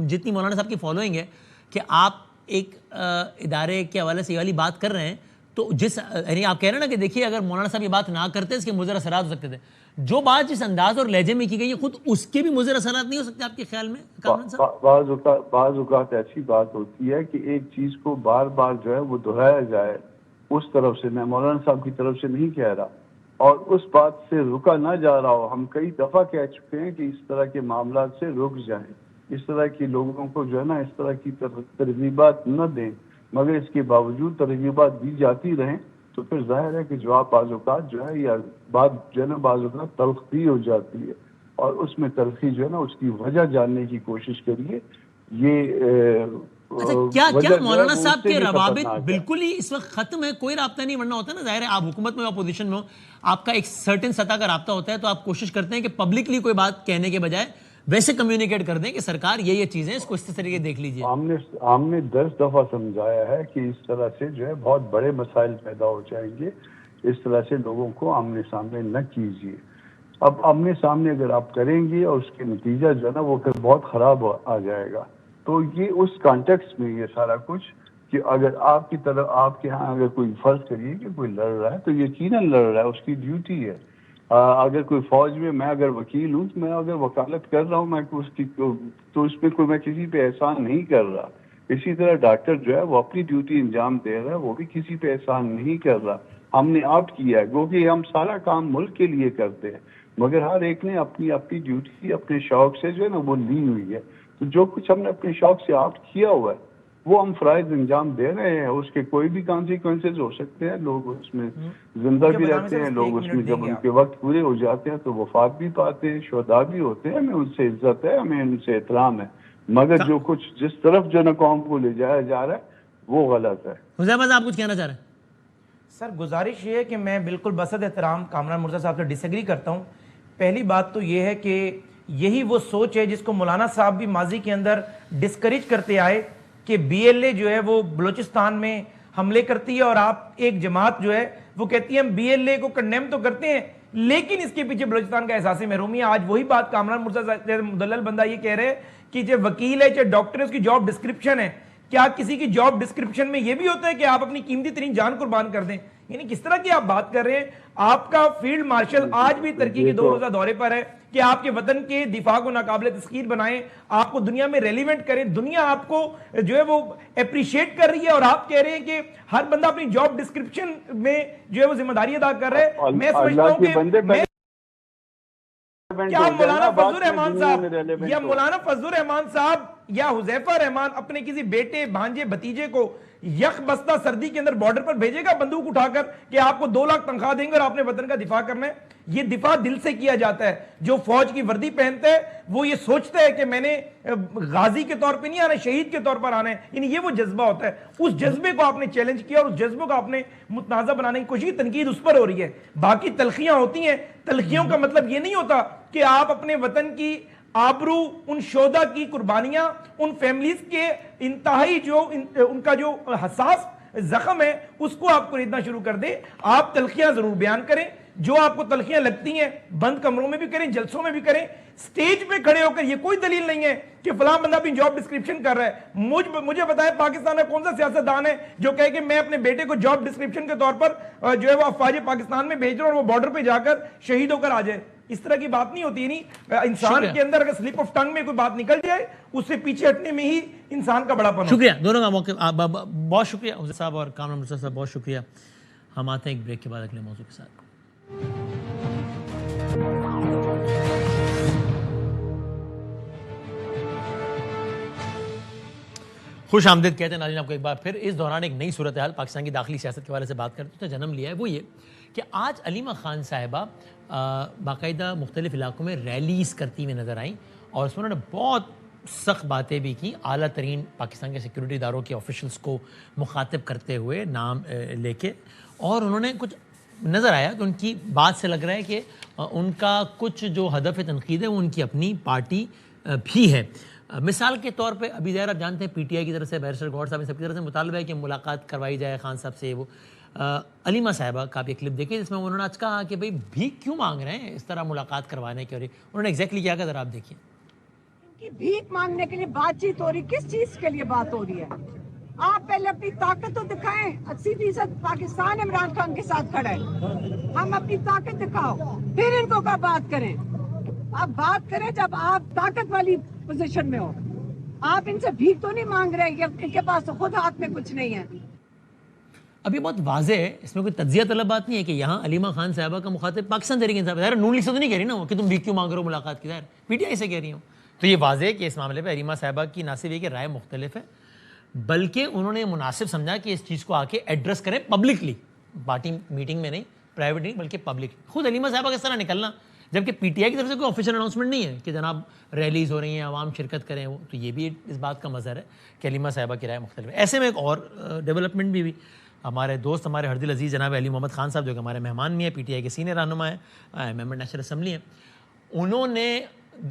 جتنی مولانا صاحب کی فالوئنگ ہے, کہ آپ ایک ادارے کے حوالے سے یہ والی بات کر رہے ہیں, تو جس یعنی آپ کہہ رہے ہیں نا کہ دیکھیے اگر مولانا صاحب یہ بات نہ کرتے اس کے مضر اثرات ہو سکتے تھے. جو بات جس انداز اور لہجے میں کی گئی ہے خود اس کے بھی مضر اثرات نہیں ہو سکتے آپ کے خیال میں کامران صاحب؟ بعض اوقات ایسی بات ہوتی ہے کہ ایک چیز کو بار بار جو ہے وہ دہرایا جائے, اس طرف سے, میں مولانا صاحب کی طرف سے نہیں کہہ رہا, اور اس بات سے رکا نہ جا رہا ہو. ہم کئی دفعہ کہہ چکے ہیں کہ اس طرح کے معاملات سے رک جائیں, اس طرح کی لوگوں کو جو ہے نا اس طرح کی ترغیبات نہ دیں, مگر اس کے باوجود ترغیبات دی جاتی رہیں, تو پھر ظاہر ہے کہ جواب بعض اوقات جو ہے یا بات جو ہے نا بعض اوقات تلخ بھی ہو جاتی ہے, اور اس میں تلخی جو ہے نا اس کی وجہ جاننے کی کوشش کریے. یہ کیا مولانا صاحب کے روابط بالکل ہی اس وقت ختم ہے, کوئی رابطہ نہیں؟ ورنہ ہوتا ہے نا, ظاہر ہے آپ حکومت میں اپوزیشن میں ہو, آپ کا ایک سرٹن سطح کا رابطہ ہوتا ہے, تو آپ کوشش کرتے ہیں کہ پبلکلی کوئی بات کہنے کے بجائے ویسے کمیونیکیٹ کر دیں کہ سرکار یہ چیزیں اس کو اس طریقے دیکھ لیجیے. ہم نے 10 دفعہ سمجھایا ہے کہ اس طرح سے جو ہے بہت بڑے مسائل پیدا ہو جائیں گے, اس طرح سے لوگوں کو آمنے سامنے نہ کیجیے. اب آمنے سامنے اگر آپ کریں گے اور اس کے نتیجہ جو ہے نا وہ پھر بہت خراب آ جائے گا. تو یہ اس کانٹیکسٹ میں یہ سارا کچھ کہ اگر آپ کی طرف آپ کے ہاں اگر کوئی فرض کریے کہ کوئی لڑ رہا ہے تو یقیناً لڑ رہا ہے, اس کی ڈیوٹی ہے. اگر کوئی فوج میں اگر وکیل ہوں, میں اگر وکالت کر رہا ہوں میں اس کی تو اس میں کوئی میں کسی پہ احسان نہیں کر رہا. اسی طرح ڈاکٹر جو ہے وہ اپنی ڈیوٹی انجام دے رہا ہے, وہ بھی کسی پہ احسان نہیں کر رہا. ہم نے آپٹ کیا ہے کیونکہ ہم سارا کام ملک کے لیے کرتے ہیں, مگر ہر ایک نے اپنی اپنی ڈیوٹی اپنے شوق سے جو ہے نا وہ لی ہوئی ہے. تو جو کچھ ہم نے اپنے شوق سے آپٹ کیا ہوا ہے وہ ہم فرائض انجام دے رہے ہیں. اس کے کوئی بھی کانسیکوینسز ہو سکتے ہیں, لوگ اس میں زندہ بھی رہتے ہیں, لوگ اس میں جب ان کے وقت پورے ہو جاتے ہیں تو وفات بھی پاتے ہیں, شہداء بھی ہوتے ہیں. ہمیں ان سے عزت ہے, ہمیں ان سے احترام ہے, مگر جو کچھ جس طرف جو نا قوم کو لے جایا جا رہا ہے وہ غلط ہے. حذیفہ صاحب کچھ کہنا چاہ رہے ہیں؟ سر گزارش یہ ہے کہ میں بالکل بصد احترام کامران مرزا صاحب سے ڈس ایگری کرتا ہوں. پہلی بات تو یہ ہے کہ یہی وہ سوچ ہے جس کو مولانا صاحب بھی ماضی کے اندر ڈسکریج کرتے آئے کہ بی ایل اے جو ہے وہ بلوچستان میں حملے کرتی ہے, اور آپ ایک جماعت جو ہے وہ کہتی ہے ہم بی ایل اے کو کنڈیم تو کرتے ہیں لیکن اس کے پیچھے بلوچستان کا احساس محرومی ہے. آج وہی بات کامران مرزا مدلل بندہ یہ کہہ رہے ہیں کہ جو وکیل ہے چاہے ڈاکٹر ہے اس کی جاب ڈسکرپشن ہے. کیا کسی کی جاب ڈسکرپشن میں یہ بھی ہوتا ہے کہ آپ اپنی قیمتی ترین جان قربان کر دیں؟ یعنی کس طرح کی آپ بات کر رہے ہیں؟ آپ کا فیلڈ مارشل آج بھی ترکی کے 2 روزہ دورے پر ہے کہ آپ کے وطن کے دفاع کو ناقابل تسخیر بنائیں, آپ کو دنیا میں ریلیونٹ کریں. دنیا آپ کو جو ہے وہ اپریشیٹ کر رہی ہے اور آپ کہہ رہے ہیں کہ ہر بندہ اپنی جاب ڈسکرپشن میں جو ہے وہ ذمہ داری ادا کر رہا ہے. میں سمجھتا ہوں کہ کیا مولانا فضل الرحمان صاحب یا حذیفہ رحمان اپنے کسی بیٹے بھانجے بھتیجے کو یک بستہ سردی کے اندر بارڈر پر بھیجے گا بندوق اٹھا کر کہ آپ کو 2 لاکھ تنخواہ دیں گے اور آپ نے وطن کا دفاع کرنا ہے؟ یہ دفاع دل سے کیا جاتا ہے. جو فوج کی وردی پہنتا ہے وہ یہ سوچتا ہے کہ میں نے غازی کے طور پہ نہیں آنا, شہید کے طور پر آنا ہے. یعنی یہ وہ جذبہ ہوتا ہے. اس جذبے کو آپ نے چیلنج کیا اور اس جذبے کو آپ نے متنازع بنانے کی کوشش کی. تنقید اس پر ہو رہی ہے. باقی تلخیاں ہوتی ہیں, تلخیوں کا مطلب یہ نہیں ہوتا کہ آپ اپنے وطن کی آبرو, ان شہداء کی قربانیاں, ان فیملیز کے انتہائی جو ان کا جو حساس زخم ہے اس کو آپ خریدنا شروع کر دیں. آپ تلخیاں ضرور بیان کریں, جو آپ کو تلخیاں لگتی ہیں بند کمروں میں بھی کریں, جلسوں میں بھی کریں. سٹیج پہ کھڑے ہو کر یہ کوئی دلیل نہیں ہے کہ فلاں بندہ اپنی جاب ڈسکرپشن کر رہا ہے. مجھے بتائیں پاکستان میں کون سا سیاستدان ہے جو کہے کہ میں اپنے بیٹے کو جاب ڈسکرپشن کے طور پر جو ہے وہ افواج پاکستان میں بھیج رہا ہوں اور وہ بارڈر پہ جا کر شہید ہو کر آ جائے؟ اس طرح کی بات نہیں ہوتی. نہیں, انسان کے اندر اگر سلپ آف ٹنگ میں کوئی بات نکل جائے اس سے پیچھے ہٹنے میں ہی انسان کا بڑا پن. شکریہ دونوں کا موقع, بہت شکریہ حذیفہ صاحب اور کامران مرزا صاحب, بہت شکریہ. ہم آتے ہیں ایک بریک کے بعد اگلے موضوع کے ساتھ. خوش آمدید کہتے ہیں ناظرین آپ کو ایک بار پھر. اس دوران ایک نئی صورتحال پاکستان کی داخلی سیاست کے حوالے سے بات کرتے ہیں جنم لیا ہے. وہ یہ کہ آج علیمہ خان صاحبہ باقاعدہ مختلف علاقوں میں ریلیز کرتی ہوئی نظر آئیں اور اس میں انہوں نے بہت سخت باتیں بھی کی, اعلیٰ ترین پاکستان کے سیکورٹی اداروں کے آفیشلز کو مخاطب کرتے ہوئے نام لے کے. اور انہوں نے کچھ نظر آیا کہ ان کی بات سے لگ رہا ہے کہ ان کا کچھ جو ہدف تنقید ہے وہ ان کی اپنی پارٹی بھی ہے. مثال کے طور پہ ابھی ظاہر آپ جانتے ہیں پی ٹی آئی کی طرف سے بیرسٹر گوھر صاحب سب کی طرف سے مطالبہ ہے کہ ملاقات کروائی جائے خان صاحب سے. وہ علیمہ صاحبہ کا بھی کلپ دیکھیں جس میں انہوں نے آج کہا کہ بھئی بھیک کیوں مانگ رہے ہیں اس طرح ملاقات کروانے کی, اور انہوں نے ایگزیکٹلی کیا کہا ذرا آپ دیکھیں. بھیک مانگنے کے لیے بات چیت ہو رہی, کس چیز کے لیے بات ہو رہی ہے؟ آپ پہلے اپنی طاقت تو دکھائیں. 80% پاکستان عمران خان کے ساتھ کھڑا ہے. ہم اپنی طاقت دکھاؤ پھر ان کو کا بات کریں. آپ بات کریں جب آپ طاقت والی پوزیشن میں ہو. آپ ان سے بھیک تو نہیں مانگ رہے کہ ان کے پاس تو خود ہاتھ میں کچھ نہیں ہے. اب یہ بہت واضح ہے, اس میں کوئی تجزیہ طلب بات نہیں ہے کہ یہاں علیمہ خان صاحبہ کا مخاطب پاکستان تحریک انصاف ہے. ظاہر نون لیگ سے تو نہیں کہہ رہی نا وہ کہ تم بھیک کیوں مانگ رہے ہو ملاقات کی, ظاہر پی ٹی آئی سے کہہ رہی ہوں. تو یہ واضح ہے کہ اس معاملے پہ علیمہ صاحبہ کی نہ صرف یہ کہ رائے مختلف ہے بلکہ انہوں نے مناسب سمجھا کہ اس چیز کو آ کے ایڈریس کریں پبلکلی, پارٹی میٹنگ میں نہیں, پرائیویٹ نہیں, بلکہ پبلک. خود علیمہ صاحبہ کس طرح نکلنا جبکہ پی ٹی آئی کی طرف سے کوئی آفیشیل اناؤنسمنٹ نہیں ہے کہ جناب ریلیز ہو رہی ہیں, عوام شرکت کریں. وہ تو یہ بھی اس بات کا مظہر ہے کہ علیمہ صاحبہ کی رائے مختلف ہے. ایسے میں ایک اور ڈیولپمنٹ بھی ہمارے دوست, ہمارے ہر دل عزیز جناب علی محمد خان صاحب جو کہ ہمارے مہمان بھی ہیں, پی ٹی آئی کے سینئر رہنما ہیں, ممبر نیشنل اسمبلی ہیں. انہوں نے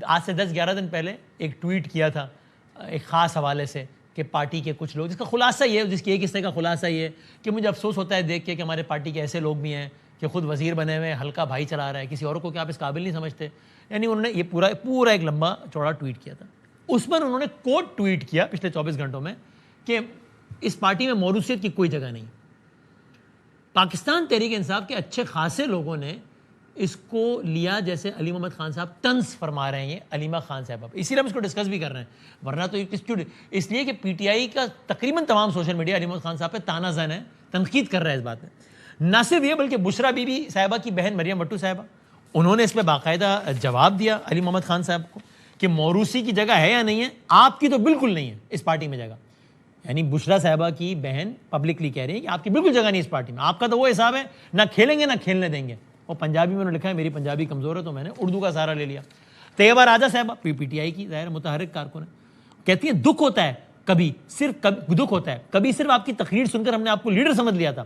آج سے 10-11 دن پہلے ایک ٹویٹ کیا تھا ایک خاص حوالے سے کہ پارٹی کے کچھ لوگ, جس کا خلاصہ یہ ہے, جس کی ایک حصے کا خلاصہ یہ ہے کہ مجھے افسوس ہوتا ہے دیکھ کے کہ ہمارے پارٹی کے ایسے لوگ بھی ہیں کہ خود وزیر بنے ہوئے ہلکا بھائی چلا رہا ہے, کسی اور کو کیا آپ اس قابل نہیں سمجھتے. یعنی انہوں نے یہ پورا ایک لمبا چوڑا ٹویٹ کیا تھا. اس پر انہوں نے کوٹ ٹویٹ کیا پچھلے 24 گھنٹوں میں کہ اس پارٹی میں موروثیت کی کوئی جگہ نہیں. پاکستان تحریک انصاف کے اچھے خاصے لوگوں نے اس کو لیا جیسے علی محمد خان صاحب طنز فرما رہے ہیں علیمہ خان صاحبہ, اسی لیے ہم اس کو ڈسکس بھی کر رہے ہیں. ورنہ تو اس لیے کہ پی ٹی آئی کا تقریباً تمام سوشل میڈیا علی محمد خان صاحب پہ تانا زن ہے, تنقید کر رہا ہے اس بات میں. نہ صرف یہ بلکہ بشرا بی بی صاحبہ کی بہن مریم بٹو صاحبہ, انہوں نے اس پہ باقاعدہ جواب دیا علی محمد خان صاحب کو کہ موروثی کی جگہ ہے یا نہیں ہے. آپ کی تو بالکل نہیں ہے اس پارٹی میں جگہ. یعنی بشرا صاحبہ کی بہن پبلکلی کہہ رہی ہے کہ آپ کی بالکل جگہ نہیں اس پارٹی میں, آپ کا تو وہ حساب ہے نہ کھیلیں گے نہ کھیلنے دیں گے. اور پنجابی میں انہوں نے لکھا ہے میری پنجابی کمزور ہے تو میں نے اردو کا سہارا لے لیا. طیبہ راجہ صاحبہ پی ٹی آئی کی ظاہر متحرک کارکن ہے, کہتی ہیں دکھ ہوتا ہے کبھی صرف آپ کی تقریر سن کر ہم نے آپ کو لیڈر سمجھ لیا تھا,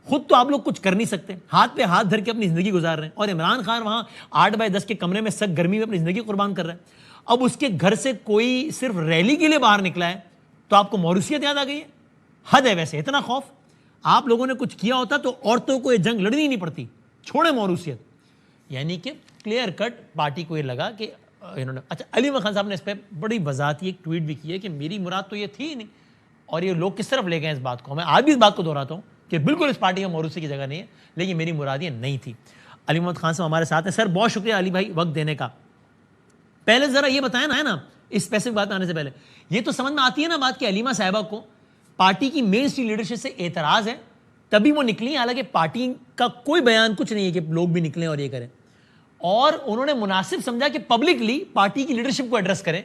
خود تو آپ لوگ کچھ کر نہیں سکتے, ہاتھ پہ ہاتھ دھر کے اپنی زندگی گزار رہے ہیں. اور عمران خان وہاں 8x10 کے کمرے میں سخت گرمی میں اپنی زندگی قربان کر رہا ہے. اب اس کے گھر سے کوئی صرف ریلی کے لیے باہر نکلا ہے تو آپ کو موروثیت یاد آ گئی ہے. حد ہے ویسے, اتنا خوف. آپ لوگوں نے کچھ کیا ہوتا تو عورتوں کو یہ جنگ لڑنی نہیں پڑتی, چھوڑے موروثیت. یعنی کہ کلیئر کٹ پارٹی کو یہ لگا کہ انہوں نے. اچھا, علی محمد خان صاحب نے اس پہ بڑی وضاحتی ایک ٹویٹ بھی کی ہے کہ میری مراد تو یہ تھی نہیں, اور یہ لوگ کس طرف لے گئے اس بات کو. میں آج بھی اس بات کو دہراتا ہوں کہ بالکل اس پارٹی میں موروثی کی جگہ نہیں ہے, لیکن میری مراد یہ نہیں تھی. علی محمد خان صاحب ہمارے ساتھ ہیں. سر بہت شکریہ علی بھائی وقت دینے کا. پہلے ذرا یہ بتائیں نا, ہے نا, اس اسپیسیفک بات آنے سے پہلے یہ تو سمجھ میں آتی ہے نا بات کہ علیمہ صاحبہ کو پارٹی کی مین اسٹریم لیڈرشپ سے اعتراض ہے, تبھی وہ نکلی. حالانکہ پارٹی کا کوئی بیان کچھ نہیں ہے کہ لوگ بھی نکلیں اور یہ کریں, اور انہوں نے مناسب سمجھا کہ پبلکلی پارٹی کی لیڈرشپ کو ایڈریس کریں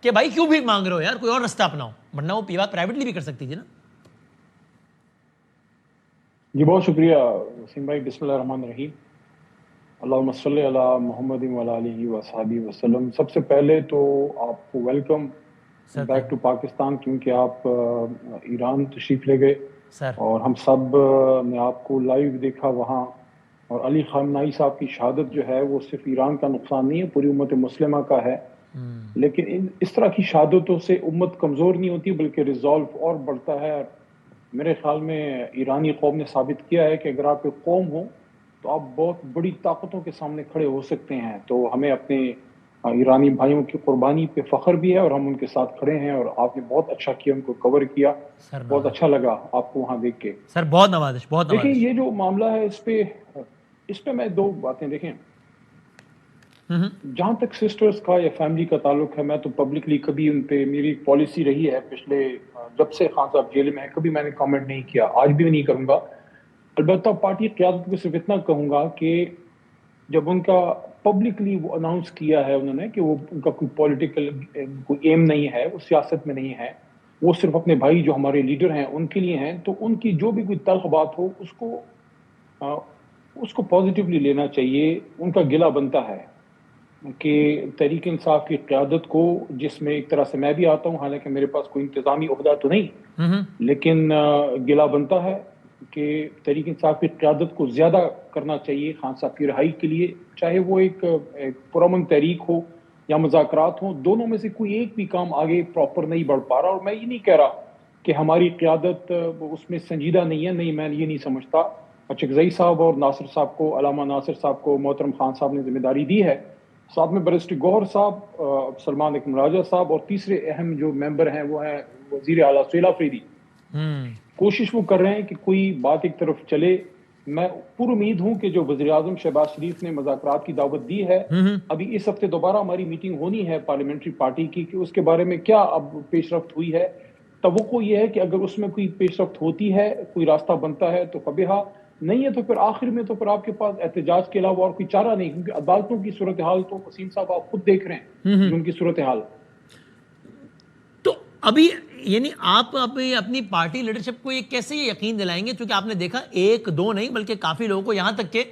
کہ بھائی کیوں بھیک مانگ رہے ہو یار, کوئی اور رستہ اپناؤ. ورنہ وہ بات پرائیویٹلی بھی کر سکتی تھی نا. جی بہت شکریہ وسیم بھائی. بسم اللہ الرحمن الرحیم. اللہم صلی علی محمد وعلی آلہ وصحبہ وسلم. سب سے پہلے تو آپ کو ویلکم بیک ٹو پاکستان, کیونکہ آپ ایران تشریف لے گئے اور ہم سب نے آپ کو لائیو دیکھا وہاں. اور علی خامنہئی صاحب کی شہادت جو ہے وہ صرف ایران کا نقصان نہیں ہے, پوری امت مسلمہ کا ہے. لیکن اس طرح کی شہادتوں سے امت کمزور نہیں ہوتی بلکہ ریزالو اور بڑھتا ہے. میرے خیال میں ایرانی قوم نے ثابت کیا ہے کہ اگر آپ ایک قوم ہو تو آپ بہت بڑی طاقتوں کے سامنے کھڑے ہو سکتے ہیں. تو ہمیں اپنے ایرانی بھائیوں کی قربانی پہ فخر بھی ہے اور ہم ان کے ساتھ کھڑے ہیں, اور آپ نے بہت اچھا کیا, ان کو کور کیا, بہت اچھا لگا آپ کو وہاں دیکھ کے. سر بہت نوازش, بہت نوازش. دیکھیں یہ جو معاملہ ہے اس پہ میں دو باتیں دیکھیں. جہاں تک سسٹرز کا یا فیملی کا تعلق ہے, میں تو پبلکلی کبھی ان پہ, میری پالیسی رہی ہے پچھلے جب سے خان صاحب جیل میں ہیں, کبھی میں نے کامنٹ نہیں کیا, آج بھی نہیں کروں گا. البتہ پارٹی قیادت کو صرف اتنا کہوں گا کہ جب ان کا پبلکلی وہ اناؤنس کیا ہے انہوں نے کہ وہ ان کا کوئی پولیٹیکل کوئی ایم نہیں ہے, وہ سیاست میں نہیں ہے, وہ صرف اپنے بھائی جو ہمارے لیڈر ہیں ان کے لیے ہیں, تو ان کی جو بھی کوئی تلخ بات ہو اس کو پازیٹیولی لینا چاہیے. ان کا گلہ بنتا ہے کہ تحریک انصاف کی قیادت کو, جس میں ایک طرح سے میں بھی آتا ہوں, حالانکہ میرے پاس کوئی انتظامی عہدہ تو نہیں, لیکن گلہ بنتا ہے کہ تحریک انصاف کی قیادت کو زیادہ کرنا چاہیے خان صاحب کی رہائی کے لیے, چاہے وہ ایک پرامن تحریک ہو یا مذاکرات ہوں. دونوں میں سے کوئی ایک بھی کام آگے پراپر نہیں بڑھ پا رہا. اور میں یہ نہیں کہہ رہا کہ ہماری قیادت اس میں سنجیدہ نہیں ہے, نہیں, میں یہ نہیں سمجھتا. اچکزئی صاحب اور ناصر صاحب کو, علامہ ناصر صاحب کو محترم خان صاحب نے ذمہ داری دی ہے, ساتھ میں بیرسٹر گوہر صاحب, سلمان اکرم راجہ صاحب, اور تیسرے اہم جو ممبر ہیں وہ ہیں وزیر اعلیٰ سہیل آفریدی. کوشش وہ کر رہے ہیں کہ کوئی بات ایک طرف چلے. میں پر امید ہوں کہ جو وزیر اعظم شہباز شریف نے مذاکرات کی دعوت دی ہے, ابھی اس ہفتے دوبارہ ہماری میٹنگ ہونی ہے پارلیمنٹری پارٹی کی, کہ اس کے بارے میں کیا اب پیش رفت ہوئی ہے. توقع یہ ہے کہ اگر اس میں کوئی پیش رفت ہوتی ہے, کوئی راستہ بنتا ہے تو فبیہا, نہیں ہے تو پھر آخر میں تو پھر آپ کے پاس احتجاج کے علاوہ اور کوئی چارہ نہیں, کیونکہ عدالتوں کی صورتحال تو وسیم صاحب آپ خود دیکھ رہے ہیں ان کی صورتحال. تو ابھی یعنی آپ اپنی پارٹی لیڈرشپ کو یہ کیسے یہ یقین دلائیں گے, چونکہ آپ نے دیکھا ایک دو نہیں بلکہ کافی لوگوں کو, یہاں تک کہ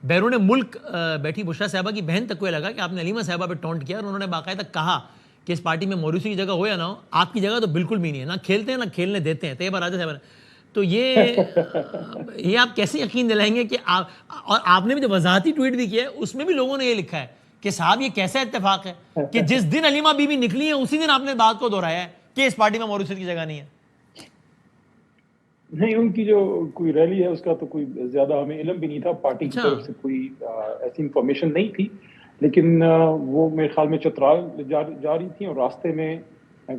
بیرون ملک بیٹھی بشرا صاحبہ کی بہن تک کو یہ لگا کہ آپ نے علیمہ صاحبہ پہ ٹونٹ کیا, اور انہوں نے باقاعدہ کہا کہ اس پارٹی میں موروثی کی جگہ ہو یا نہ ہو, آپ کی جگہ تو بالکل بھی نہیں ہے, نہ کھیلتے ہیں نہ کھیلنے دیتے ہیں. طیبہ راجہ صاحب نے تو یہ آپ کیسے یقین دلائیں گے کہ آپ, اور آپ نے بھی جو وضاحتی ٹویٹ بھی کیا ہے اس میں بھی لوگوں نے یہ لکھا ہے کہ صاحب یہ کیسا اتفاق ہے کہ جس دن علیمہ بی بی نکلی ہیں اسی دن آپ نے بات کو دہرایا ہے کہ اس پارٹی میں موروثیت کی جگہ نہیں ہے. نہیں، ان کی جو کوئی ریلی ہے اس کا تو کوئی زیادہ ہمیں علم بھی نہیں تھا، پارٹی کی طرف سے کوئی ایسی انفارمیشن نہیں تھی، لیکن وہ میرے خیال میں چترال جا رہی تھی اور راستے میں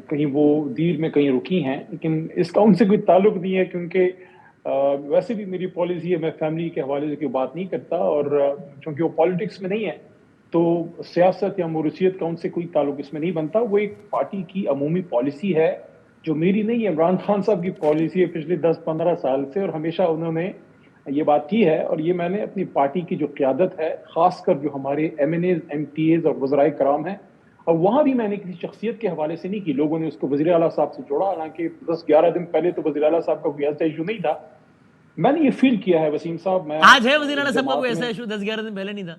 کہیں وہ دیر میں کہیں رکی ہیں، لیکن اس کا ان سے کوئی تعلق نہیں ہے، کیونکہ ویسے بھی میری پالیسی ہے میں فیملی کے حوالے سے کوئی بات نہیں کرتا، اور چونکہ وہ پالیٹکس میں نہیں ہے تو سیاست یا موروثیت کا ان سے کوئی تعلق اس میں نہیں بنتا. وہ ایک پارٹی کی عمومی پالیسی ہے جو میری نہیں ہے، عمران خان صاحب کی پالیسی ہے پچھلے 10-15 سال سے، اور ہمیشہ انہوں نے یہ بات کی ہے، اور یہ میں نے اپنی پارٹی کی جو قیادت ہے، خاص کر جو ہمارے M N As, M P As اور وزرائے کرام ہیں، اور وہاں بھی میں نے کسی شخصیت کے حوالے سے نہیں کی، لوگوں نے اس کو وزیر اعلیٰ صاحب سے جوڑا، حالانکہ 10-11 دن پہلے تو وزیر اعلیٰ صاحب کا کوئی ایسا ایشو نہیں تھا. میں نے یہ فیل کیا ہے وسیم صاحب، میں آج ہے وزیر اعلیٰ صاحب کا کوئی ایسا ایشو 10-11 دن پہلے نہیں تھا؟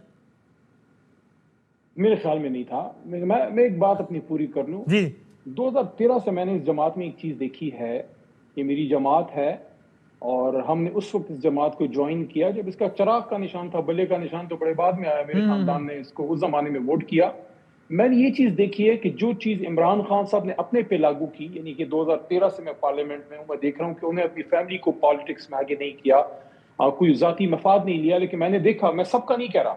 میرے خیال میں نہیں تھا. میں ایک بات اپنی پوری کر لوں. جی 2013 سے میں نے اس جماعت میں ایک چیز دیکھی ہے، یہ میری جماعت ہے، اور ہم نے اس وقت اس جماعت کو جوائن کیا جب اس کا چراغ کا نشان تھا، بلے کا نشان تو بڑے بعد میں آیا، میرے خاندان نے اس کو اس زمانے میں ووٹ کیا. میں نے یہ چیز دیکھی ہے کہ جو چیز عمران خان صاحب نے اپنے پہ لاگو کی، یعنی کہ 2013 سے میں پارلیمنٹ میں ہوں، میں دیکھ رہا ہوں کہ انہیں اپنی فیملی کو پالیٹکس میں آگے نہیں کیا، کوئی ذاتی مفاد نہیں لیا، لیکن میں نے دیکھا، میں سب کا نہیں کہہ رہا،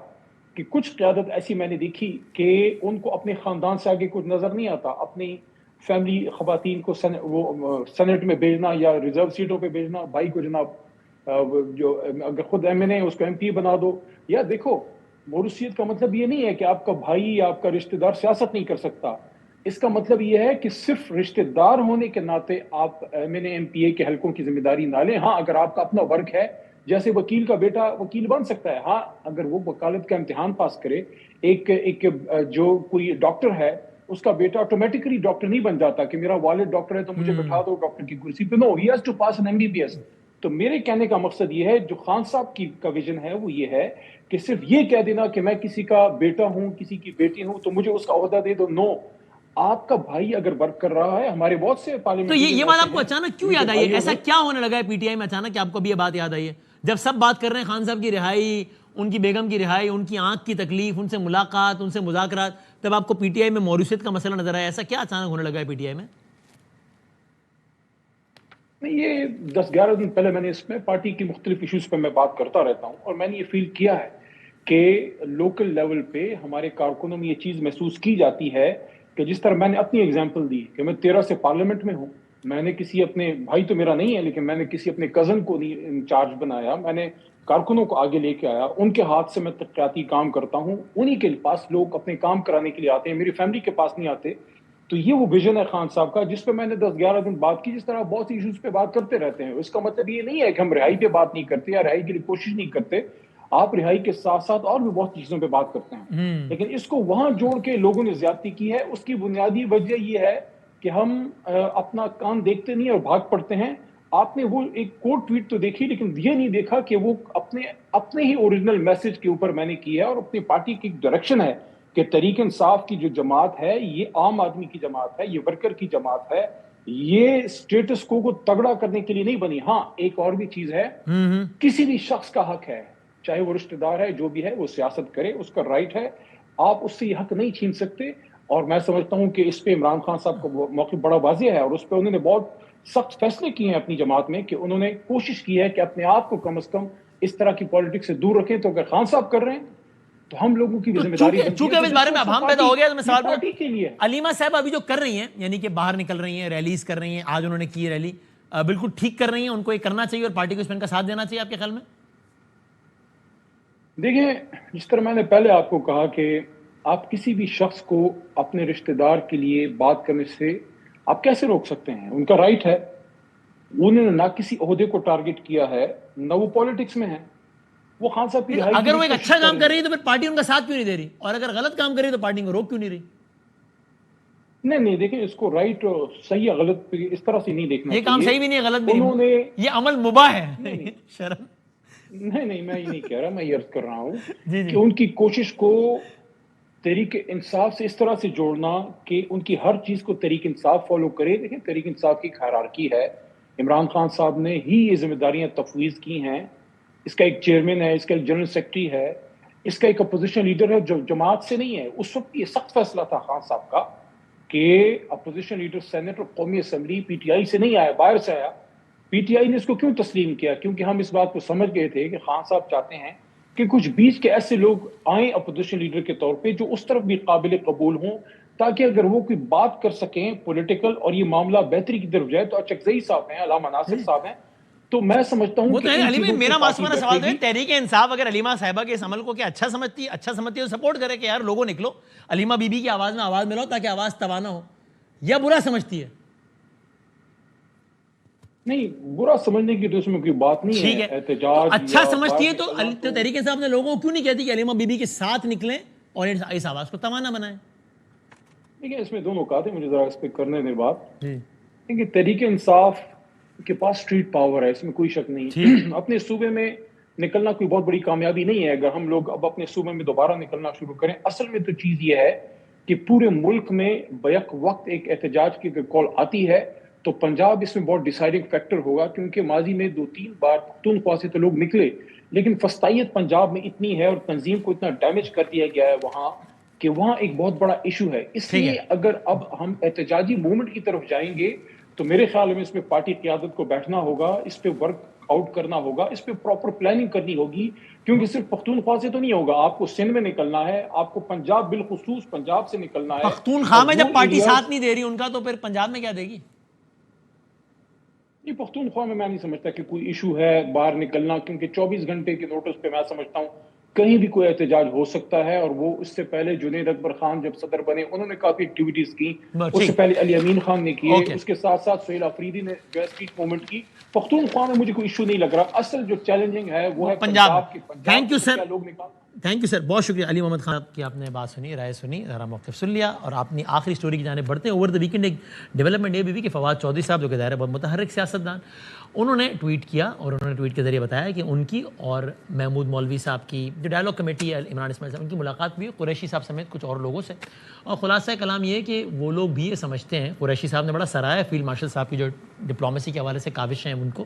کہ کچھ قیادت ایسی میں نے دیکھی کہ ان کو اپنے خاندان سے آگے کچھ نظر نہیں آتا، اپنی فیملی خواتین کو وہ سینٹ میں بھیجنا یا ریزرو سیٹوں پہ بھیجنا، بھائی کو جناب جو اگر خود ایم این اے اس کو ایم پی بنا دو. یا دیکھو، موروثیت کا مطلب یہ نہیں ہے کہ آپ کا بھائی یا آپ کا رشتہ دار سیاست نہیں کر سکتا، اس کا مطلب یہ ہے کہ صرف رشتہ دار ہونے کے ناطے آپ M N A M P A کے حلقوں کی ذمہ داری نہ لیں. ہاں، اگر آپ کا اپنا ورک ہے، جیسے وکیل کا بیٹا وکیل بن سکتا ہے، ہاں اگر وہ وکالت کا امتحان پاس کرے، ایک جو کوئی ڈاکٹر ہے اس کا بیٹا آٹومیٹکلی ڈاکٹر نہیں بن جاتا کہ میرا والد ڈاکٹر ہے تو مجھے بٹھا دو ڈاکٹر کی کرسی پہ. No, he has to pass an M B B S. تو میرے کہنے کا مقصد یہ ہے، جو خان صاحب کا ویژن ہے وہ یہ ہے کہ صرف یہ کہہ دینا کہ میں کسی کا بیٹا ہوں، کسی کی بیٹی ہوں تو مجھے اس کا عہدہ دے دو. نو، آپ کا بھائی اگر ورک کر رہا ہے، ہمارے بہت سے پارلیمنٹ. تو یہ بات آپ کو اچانک کیوں یاد آئی ہے؟ ایسا کیا ہونے لگا ہے پی ٹی آئی میں اچانک کہ آپ کو بھی یہ بات یاد آئی ہے؟ جب سب بات کر رہے ہیں خان صاحب کی رہائی، ان کی بیگم کی رہائی، ان کی آنکھ کی تکلیف، ان سے ملاقات، ان سے مذاکرات، تب آپ کو پی ٹی آئی میں موروثیت کا مسئلہ نظر آیا. ایسا کیا اچانک ہونے لگا ہے پی ٹی آئی میں؟ یہ 10-11 دن پہلے میں نے اس میں پارٹی کی مختلف ایشوز پہ میں بات کرتا رہتا ہوں، اور میں نے یہ فیل کیا ہے کہ لوکل لیول پہ ہمارے کارکنوں میں یہ چیز محسوس کی جاتی ہے کہ جس طرح میں نے اپنی ایگزامپل دی کہ میں 13 سے پارلیمنٹ میں ہوں، میں نے کسی اپنے بھائی تو میرا نہیں ہے لیکن میں نے کسی اپنے کزن کو نہیں انچارج بنایا، میں نے کارکنوں کو آگے لے کے آیا، ان کے ہاتھ سے میں ترقیاتی کام کرتا ہوں، انہی کے پاس لوگ اپنے کام کرانے کے لیے آتے ہیں، میری فیملی کے پاس نہیں آتے. تو یہ وہ ویژن ہے خان صاحب کا جس پہ میں نے 10-11 دن بات کی. جس طرح بہت سی ایشوز پہ بات کرتے رہتے ہیں، اس کا مطلب یہ نہیں ہے کہ ہم رہائی پہ بات نہیں کرتے یا رہائی کے لیے کوشش نہیں کرتے. آپ رہائی کے ساتھ ساتھ اور بھی بہت چیزوں پہ بات کرتے ہیں، لیکن اس کو وہاں جوڑ کے لوگوں نے زیادتی کی ہے. اس کی بنیادی وجہ یہ ہے کہ ہم اپنا کام دیکھتے نہیں اور بھاگ پڑتے ہیں. آپ نے وہ ایک کوٹ ٹویٹ تو دیکھی، لیکن یہ نہیں دیکھا کہ وہ اپنے ہی اوریجنل میسج کے اوپر میں نے کی ہے، اور اپنی پارٹی کی ڈائریکشن ہے کہ تحریک انصاف کی جو جماعت ہے یہ عام آدمی کی جماعت ہے، یہ ورکر کی جماعت ہے، یہ سٹیٹس کو تگڑا کرنے کے لیے نہیں بنی. ہاں، ایک اور بھی چیز ہے، کسی بھی شخص کا حق ہے، چاہے وہ رشتہ دار ہے، جو بھی ہے، وہ سیاست کرے، اس کا رائٹ ہے، آپ اس سے یہ حق نہیں چھین سکتے. اور میں سمجھتا ہوں کہ اس پہ عمران خان صاحب کا موقف بڑا واضح ہے، اور اس پہ انہوں نے بہت سخت فیصلے کیے ہیں اپنی جماعت میں کہ انہوں نے کوشش کی ہے کہ اپنے آپ کو کم از کم اس طرح کی پالیٹکس سے دور رکھیں. تو اگر خان صاحب کر رہے ہیں تو ہم لوگوں کی بھی ذمہ داری ہے. چونکہ اس بارے میں ابہام پیدا ہو گیا تو میں سوال پارٹی کے لیے علیمہ صاحب ابھی جو کر رہی ہیں، یعنی کہ باہر نکل رہی ہیں، ریلیز کر رہی ہیں، آج انہوں نے کی ریلی، بالکل ٹھیک کر رہی ہیں، ان کو یہ کرنا چاہیے اور پارٹی کو اس میں ان کا ساتھ دینا چاہیے آپ کے خیال میں؟ دیکھیں، جس طرح میں نے پہلے آپ کو کہا کہ آپ کسی بھی شخص کو اپنے رشتہ دار کے لیے بات کرنے سے آپ کیسے روک سکتے ہیں؟ ان کا رائٹ ہے. انہوں نے نہ کسی عہدے کو ٹارگٹ کیا ہے، نہ وہ پالیٹکس میں ہے. وہ خان صاحب کی اگر وہ ایک اچھا کام کر رہی ہے تو پھر پارٹی ان کا ساتھ کیوں نہیں دے رہی، اور اگر غلط کام کر رہی ہے تو پارٹی کو روک کیوں نہیں رہی؟ نہیں، دیکھیں، اس کو رائٹ صحیح یا غلط اس طرح سے نہیں دیکھنا. یہ کام صحیح بھی نہیں ہے، غلط بھی نہیں، یہ عمل مباح ہے. شرم نہیں، میں یہ نہیں کہہ رہا، میں یہ عرض کر رہا ہوں کہ ان کی کوشش کو تحریک انصاف سے اس طرح سے جوڑنا کہ ان کی ہر چیز کو تحریک انصاف فالو کرے. دیکھیں، تحریک انصاف کی ہائرارکی ہے، عمران خان صاحب نے ہی یہ ذمہ داریاں تفویض کی ہیں. اس کا ایک چیئرمین ہے، اس کا ایک جنرل سیکرٹری ہے، اس کا ایک اپوزیشن لیڈر ہے جو جماعت سے نہیں ہے. اس وقت یہ سخت فیصلہ تھا خان صاحب کا کہ اپوزیشن لیڈر سینٹ اور قومی اسمبلی پی ٹی آئی سے نہیں آیا، باہر سے آیا. پی ٹی آئی نے اس کو کیوں تسلیم کیا؟ کیونکہ ہم اس بات کو سمجھ گئے تھے کہ خان صاحب چاہتے ہیں کہ کچھ بیچ کے ایسے لوگ آئیں اپوزیشن لیڈر کے طور پہ جو اس طرف بھی قابل قبول ہوں، تاکہ اگر وہ کوئی بات کر سکیں پولیٹیکل اور یہ معاملہ بہتری کی طرف جائے، تو اچکزئی صاحب ہیں، علامہ ناصر صاحب ہیں، تو میں سمجھتا ہوں وہ تو ہے ان علی چیزوں میرا سے معصومانہ پارٹی سوال بیٹھے ہے، گی۔ تحریک انصاف اگر علیمہ صاحبہ کے اس عمل کو کیا اچھا سمجھتی ہے تو سپورٹ کرے کہ یار لوگوں نکلو، علیمہ بی بی کی آواز میں آواز ملاؤ تاکہ آواز توانا ہو، یا برا سمجھتی ہے؟ نہیں، برا سمجھنے کی تو اس میں کوئی بات نہیں ٹھیک ہے، ہے، احتجاج اچھا یا سمجھتی ہے باہر نکلنا تو تحریک انصاف نے لوگوں کو کیوں نہیں کہتی کہ علیمہ بی بی کے ساتھ نکلیں اور اس آواز کو توانا بنائیں؟ دیکھیں اس میں دو نکات ہیں، مجھے ذرا اس پہ کرنے دیں بات۔ جی کہ تحریک انصاف کے پاس اسٹریٹ پاور ہے، اس میں کوئی شک نہیں۔ اپنے صوبے میں نکلنا کوئی بہت بڑی کامیابی نہیں ہے اگر ہم لوگ اب اپنے صوبے میں دوبارہ نکلنا شروع کریں۔ اصل میں تو چیز یہ ہے کہ پورے ملک میں بیک وقت ایک احتجاج کی اگر کال آتی ہے تو پنجاب اس میں بہت ڈیسائیڈنگ فیکٹر ہوگا، کیونکہ ماضی میں 2-3 بار پختونخوا سے تو لوگ نکلے، لیکن فسطائیت پنجاب میں اتنی ہے اور تنظیم کو اتنا ڈیمیج کر دیا گیا ہے وہاں کہ وہاں ایک بہت بڑا ایشو ہے۔ اس لیے اگر اب ہم احتجاجی موومنٹ کی طرف جائیں گے تو میرے خیال میں اس میں پارٹی قیادت کو بیٹھنا ہوگا، اس پہ ورک آؤٹ کرنا ہوگا، اس پہ پراپر پلاننگ کرنی ہوگی، کیونکہ صرف پختونخوا سے تو نہیں ہوگا، آپ کو سندھ میں نکلنا ہے، آپ کو پنجاب بالخصوص پنجاب سے نکلنا ہے۔ پختونخوا میں جب پارٹی ساتھ نہیں دے رہی ان کا تو پھر پنجاب میں کیا دے گی؟ یہ پختونخوا میں نہیں سمجھتا کہ کوئی ایشو ہے باہر نکلنا، کیونکہ 24 گھنٹے کے نوٹس پہ میں سمجھتا ہوں کہیں بھی کوئی احتجاج ہو سکتا ہے، اور وہ اس سے پہلے جنید اکبر خان جب صدر بنے انہوں نے کافی ایکٹیویٹیز کی، اس سے پہلے علی امین خان نے کیے، اس کے ساتھ ساتھ سہیل آفریدی نے جو اسٹریٹ موومنٹ کی۔ پختونخوا میں مجھے کوئی ایشو نہیں لگ رہا، اصل جو چیلنجنگ ہے وہ ہے پنجاب کی۔ Thank you sir, thank you sir, بہت شکریہ علی محمد خان کی، آپ نے بات سنی، رائے سنی، ذرا موقف سن لیا، اور آپ نے آخری سٹوری کی جانب بڑھتے ہیں۔ اوور دا ویکنڈ ایک ڈیولپمنٹ یہ بھی کہ فواد چودھری صاحب جو کہ ظاہر ہے بہت متحرک سیاستدان، انہوں نے ٹویٹ کیا اور انہوں نے ٹویٹ کے ذریعے بتایا کہ ان کی اور محمود مولوی صاحب کی جو ڈائلاگ کمیٹی ہے، عمران اسماعیل صاحب، ان کی ملاقات بھی قریشی صاحب سمیت کچھ اور لوگوں سے، اور خلاصہ کلام یہ کہ وہ لوگ بھی یہ سمجھتے ہیں، قریشی صاحب نے بڑا سراہا فیلڈ مارشل صاحب کی جو ڈپلومیسی کے حوالے سے کاوشیں ہیں ان کو،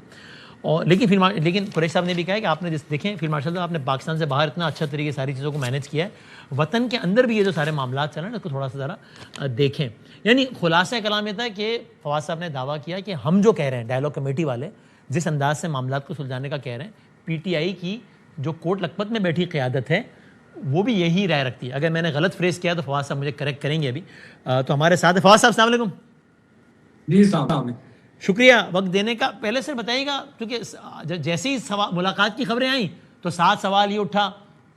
اور لیکن قریشی صاحب نے بھی کہا کہ آپ نے جس دیکھیں فیلڈ مارشل صاحب، آپ نے پاکستان سے باہر اتنا اچھا طریقے ساری چیزوں کو مینیج کیا ہے، وطن کے اندر بھی یہ جو سارے معاملات چل رہے ہیں اس کو تھوڑا سا ذرا دیکھیں۔ یعنی خلاصہ کلام یہ تھا کہ فواد صاحب نے دعویٰ کیا کہ ہم جو کہہ رہے ہیں ڈائلاگ کمیٹی والے جس انداز سے معاملات کو سلجھانے کا کہہ رہے ہیں، پی ٹی آئی کی جو کوٹ لکھپت میں بیٹھی قیادت ہے وہ بھی یہی رائے رکھتی ہے۔ اگر میں نے غلط فریز کیا تو فواد صاحب مجھے کریکٹ کریں گے ابھی۔ تو ہمارے ساتھ فواد صاحب، السلام علیکم۔ جی السلام علیکم، شکریہ وقت دینے کا۔ پہلے سر بتائیے گا، کیونکہ جیسے ہی ملاقات کی خبریں آئیں تو 7 سوال یہ اٹھا،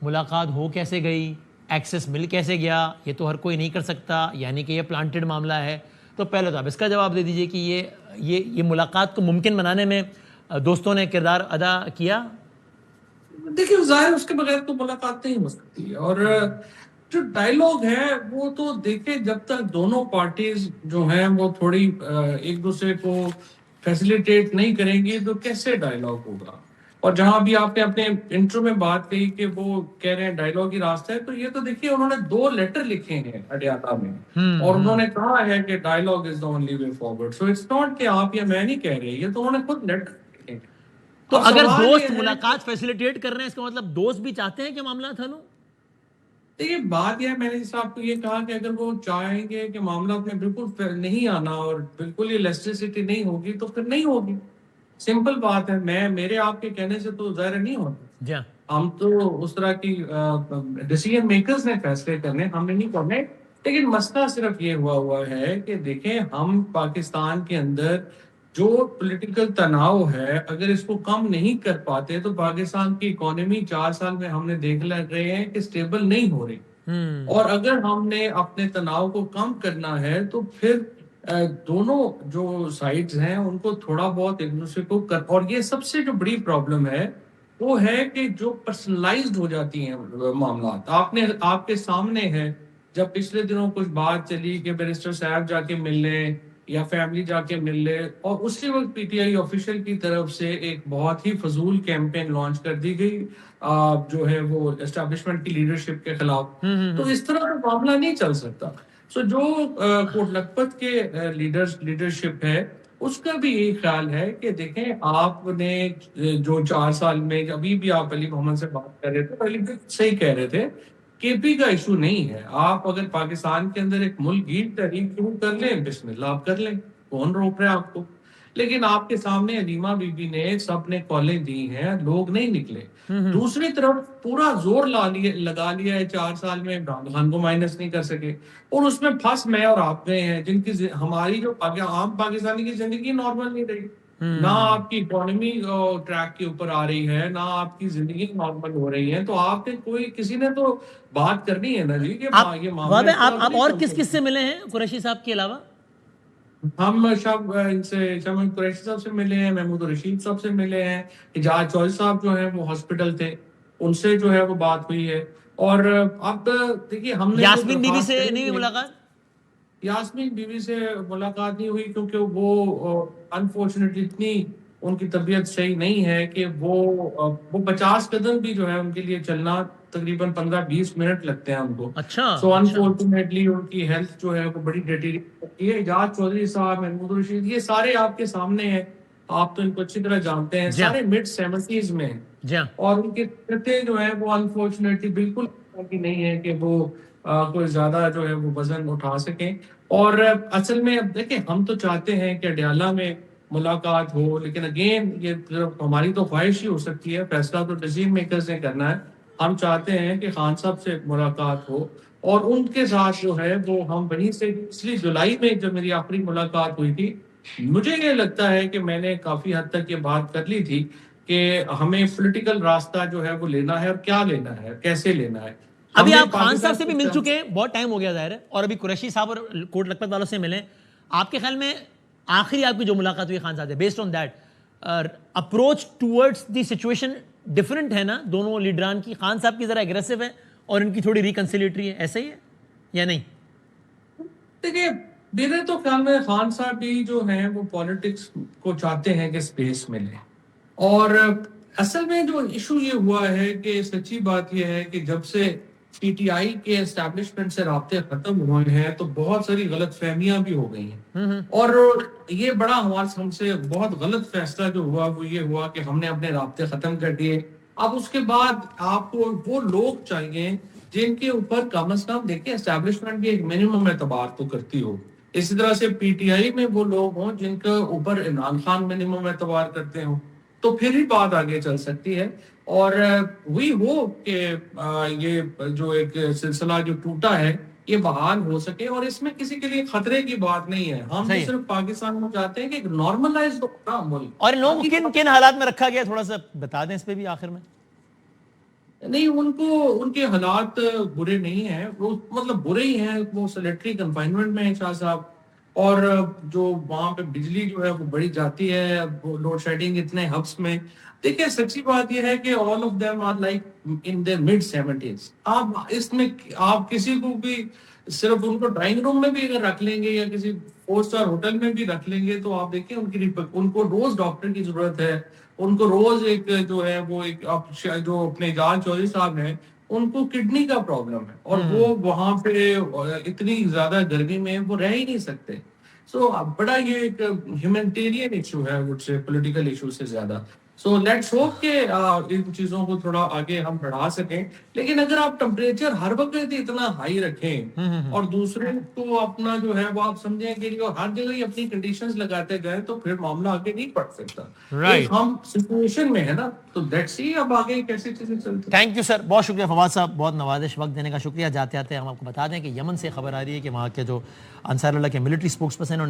ملاقات ہو کیسے گئی، ایکسس مل کیسے گیا، یہ تو ہر کوئی نہیں کر سکتا، یعنی کہ یہ پلانٹڈ معاملہ ہے۔ تو پہلے تو آپ اس کا جواب دے دیجئے کہ یہ ملاقات کو ممکن بنانے میں دوستوں نے کردار ادا کیا؟ دیکھیے ظاہر اس کے بغیر تو ملاقات نہیں ہو سکتی، اور جو ڈائیلاگ ہے وہ تو دیکھیں جب تک دونوں پارٹیز جو ہیں وہ تھوڑی ایک دوسرے کو فیسیلیٹیٹ نہیں کریں گی تو کیسے ڈائیلاگ ہوگا۔ اور جہاں بھی آپ نے اپنے انٹرو میں بات کہی کہ وہ کہہ رہے ہیں ڈائیلاگ ہی راستہ ہے، تو یہ تو دیکھیے انہوں نے 2 لیٹر لکھے ہیں اڈیالہ میں، اور انہوں نے کہا ہے کہ dialogue is the only way forward. So it's not کہ آپ یا میں نہیں کہہ رہے، یہ تو انہوں نے خود لیٹر لکھے ہیں۔ تو اگر دوست ملاقات فیسیلیٹیٹ کر رہے ہیں اس کا مطلب دوست بھی چاہتے ہیں کہ معاملات حل ہوں؟ دیکھیے بات یہ ہے، میں نے صاحب کو یہ کہا کہ اگر وہ چاہیں گے کہ معاملات میں بالکل نہیں آنا اور بالکل یہ الیسٹریسٹی نہیں ہوگی تو پھر نہیں ہوگی، سمپل بات ہے۔ میرے آپ کے کہنے سے تو ظاہر نہیں ہوتا، ہم تو اس طرح کی ڈیسیژن میکرز نے فیصلے کرنے، ہم نے نہیں کرنے۔ لیکن مسئلہ صرف یہ ہوا ہے کہ دیکھیں ہم پاکستان کے اندر جو پولیٹیکل تناؤ ہے اگر اس کو کم نہیں کر پاتے تو پاکستان کی اکانومی 4 سال میں ہم نے دیکھ رہے ہیں کہ سٹیبل نہیں ہو رہی، اور اگر ہم نے اپنے تناؤ کو کم کرنا ہے تو پھر دونوں جو سائڈز ہیں ان کو تھوڑا بہت ایک دوسرے کو اور یہ سب سے جو بڑی پرابلم ہے وہ ہے کہ جو پرسنلائزڈ ہو جاتی ہیں معاملات، آپ کے سامنے ہے جب پچھلے دنوں کچھ بات چلی کہ بیرسٹر صاحب جا کے مل لیں یا فیملی جا کے مل لے، اور اسی وقت پی ٹی آئی آفیشل کی طرف سے ایک بہت ہی فضول کیمپین لانچ کر دی گئی جو ہے وہ اسٹیبلشمنٹ کی لیڈرشپ کے خلاف۔ تو اس طرح کا معاملہ نہیں چل سکتا۔ سو جو کوٹ لکھپت کے لیڈرشپ ہے اس کا بھی یہی خیال ہے کہ دیکھیں آپ نے جو 4 سال میں، ابھی بھی آپ علی محمد سے بات کر رہے تھے، علی صحیح کہہ رہے تھے، کے پی کا ایشو نہیں ہے۔ آپ اگر پاکستان کے اندر ایک ملک گیر تحریک شروع کر لیں، بسم اللہ آپ کر لیں، کون روک رہے ہیں آپ کو۔ لیکن آپ کے سامنے علیمہ بی بی نے سب نے کالیں دی ہیں, لوگ نہیں نکلے. دوسری طرف پورا زور لگا لیا ہے 4 سال میں, عمران خان کو مائنس نہیں کر سکے, اور اس میں پھنس میں اور آپ گئے ہیں, جن کی ہماری جو عام پاکستانی کی زندگی نارمل نہیں رہی. نہ آپ کی اکانومی ٹریک کے اوپر آ رہی ہے, نہ آپ کی زندگی نارمل ہو رہی ہے. تو آپ نے کسی نے تو بات کرنی ہے نا جی کہ یہ معاملہ. آپ اور کس سے ملے ہیں قریشی صاحب کے علاوہ؟ ہم ان سے شمیم قریشی صاحب سے ملے ہیں, محمود رشید صاحب سے ملے ہیں, اجاز چوہدری صاحب جو ہیں وہ ہاسپٹل تھے, ان سے جو ہے وہ بات ہوئی ہے. اور اب دیکھیے ہم نے یاسمین بی بی سے نہیں ہوئی ملاقات؟ یاسمین بی بی سے ملاقات نہیں ہوئی کیونکہ وہ انفارچونیٹلی اتنی ان کی طبیعت صحیح نہیں ہے کہ وہ 50 قدم بھی جو ہے ان کے لیے چلنا تقریباً 15-20 منٹ لگتے ہیں ان کو. سو انفارچونیٹلی ان کی ہیلتھ جو ہے وہ بڑی ڈیٹیریٹ ہوتی ہے. اجاز چوہدری صاحب, محمود رشید, یہ سارے آپ کے سامنے ہیں, آپ تو ان کو اچھی طرح جانتے ہیں, سارے mid 70s میں ہیں, اور ان کی طبیعتیں جو ہے وہ انفارچونیٹلی بالکل نہیں ہے کہ وہ کوئی زیادہ جو ہے وہ وزن اٹھا سکیں. اور اصل میں اب دیکھیں ہم تو چاہتے ہیں کہ اڈیالہ میں ملاقات ہو, لیکن اگین یہ ہماری تو خواہش ہی ہو سکتی ہے, فیصلہ تو ڈیسیژن میکرز نے کرنا ہے. ہم چاہتے ہیں کہ خان صاحب سے ملاقات ہو, اور ان کے ساتھ جو ہے وہ ہم وہیں سے پچھلی جولائی میں جب میری آخری ملاقات ہوئی تھی, مجھے یہ لگتا ہے کہ میں نے کافی حد تک یہ بات کر لی تھی کہ ہمیں پولیٹیکل راستہ جو ہے وہ لینا ہے, اور کیا لینا ہے, کیسے لینا ہے. ابھی آپ خان صاحب سے بھی مل چکے ہیں, بہت ٹائم ہو گیا ظاہر ہے, اور ابھی قریشی صاحب اور کوٹ لکھپت والوں سے ملیں. آپ کے خیال میں آخری آپ کی جو ملاقات ہوئی خان صاحب سے, based on that approach towards the situation different ہے نا دونوں لیڈران کی؟ خان صاحب کی ذرا اگریسو ہے اور ان کی تھوڑی ریکنسیلیٹری ہے, ایسا ہی ہے یا نہیں؟ دیکھیے میرے تو خیال میں خان صاحب بھی جو ہیں وہ پالیٹکس کو چاہتے ہیں کہ سپیس ملے, اور اصل میں جو ایشو یہ ہوا ہے کہ سچی بات یہ ہے کہ جب سے پی ٹی آئی کے اسٹیبلشمنٹ سے رابطے ختم ہوئے ہیں تو بہت ساری غلط فہمیاں بھی ہو گئی ہیں, اور یہ بڑا ہم سے بہت غلط فیصلہ جو ہوا وہ یہ ہوا کہ ہم نے اپنے رابطے ختم کر دیے. اب اس کے بعد آپ کو وہ لوگ چاہیے جن کے اوپر کم از کم دیکھیں اسٹیبلشمنٹ بھی ایک منیمم اعتبار تو کرتی ہو. اسی طرح سے پی ٹی آئی میں وہ لوگ ہوں جن کے اوپر عمران خان منیمم اعتبار کرتے ہوں, تو پھر ہی بات آگے چل سکتی ہے. اور وہی ہو کہ یہ جو ایک سلسلہ جو ٹوٹا ہے یہ بحال ہو سکے, اور اس میں کسی کے لیے خطرے کی بات نہیں ہے. ہم تو صرف پاکستان میں چاہتے ہیں کہ ایک نارملائز ہو ملک. اور ان لوگوں کو کن حالات میں رکھا گیا تھوڑا سا بتا دیں اس پہ بھی آخر میں. نہیں, ان کے حالات برے نہیں ہیں, وہ مطلب برے ہی ہیں, وہ سلیکٹری کنفائنمنٹ میں ہیں شاہ صاحب, اور جو وہاں پہ بجلی جو ہے وہ بڑی جاتی ہے, لوڈ شیڈنگ اتنے ہبس میں. دیکھیں سچی بات یہ ہے کہ all of them are like in their mid 70s. آپ اس میں آپ کسی کو بھی صرف ان کو ڈرائنگ روم میں بھی اگر رکھ لیں گے یا کسی 4 اسٹار ہوٹل میں بھی رکھ لیں گے تو آپ دیکھیں ان کو روز ڈاکٹر کی ضرورت ہے, ان کو روز ایک جو ہے وہ ایک جو اپنے اجاز چوہدری صاحب ہیں ان کو کڈنی کا پرابلم ہے, اور وہ وہاں پہ اتنی زیادہ گرمی میں وہ رہ ہی نہیں سکتے. سو بڑا یہ ایک ہیومینٹیرین ایشو ہے پولیٹیکل ایشو سے زیادہ. سو لیٹس ہوپ کہ ان چیزوں کو تھوڑا آگے ہم بڑھا سکیں. لیکن اگر آپ ٹمپریچر ہر وقت اتنا ہائی رکھیں اور دوسرے کو اپنا جو ہے وہ آپ سمجھیں کہ ہر جگہ ہی اپنی کنڈیشنز لگاتے گئے تو پھر معاملہ آگے نہیں بڑھ سکتا. ہم سچویشن میں ہے نا, تو لیٹس سی اب آگے کیسے چیزیں چلتی ہیں. تھینک یو سر, بہت شکریہ فواد صاحب, بہت نوازش, وقت دینے کا شکریہ. جاتے آتے ہم آپ کو بتا دیں کہ یمن سے خبر آ رہی ہے کہ وہاں کے جو انصار اللہ کے ملٹری اسپوکس پرسن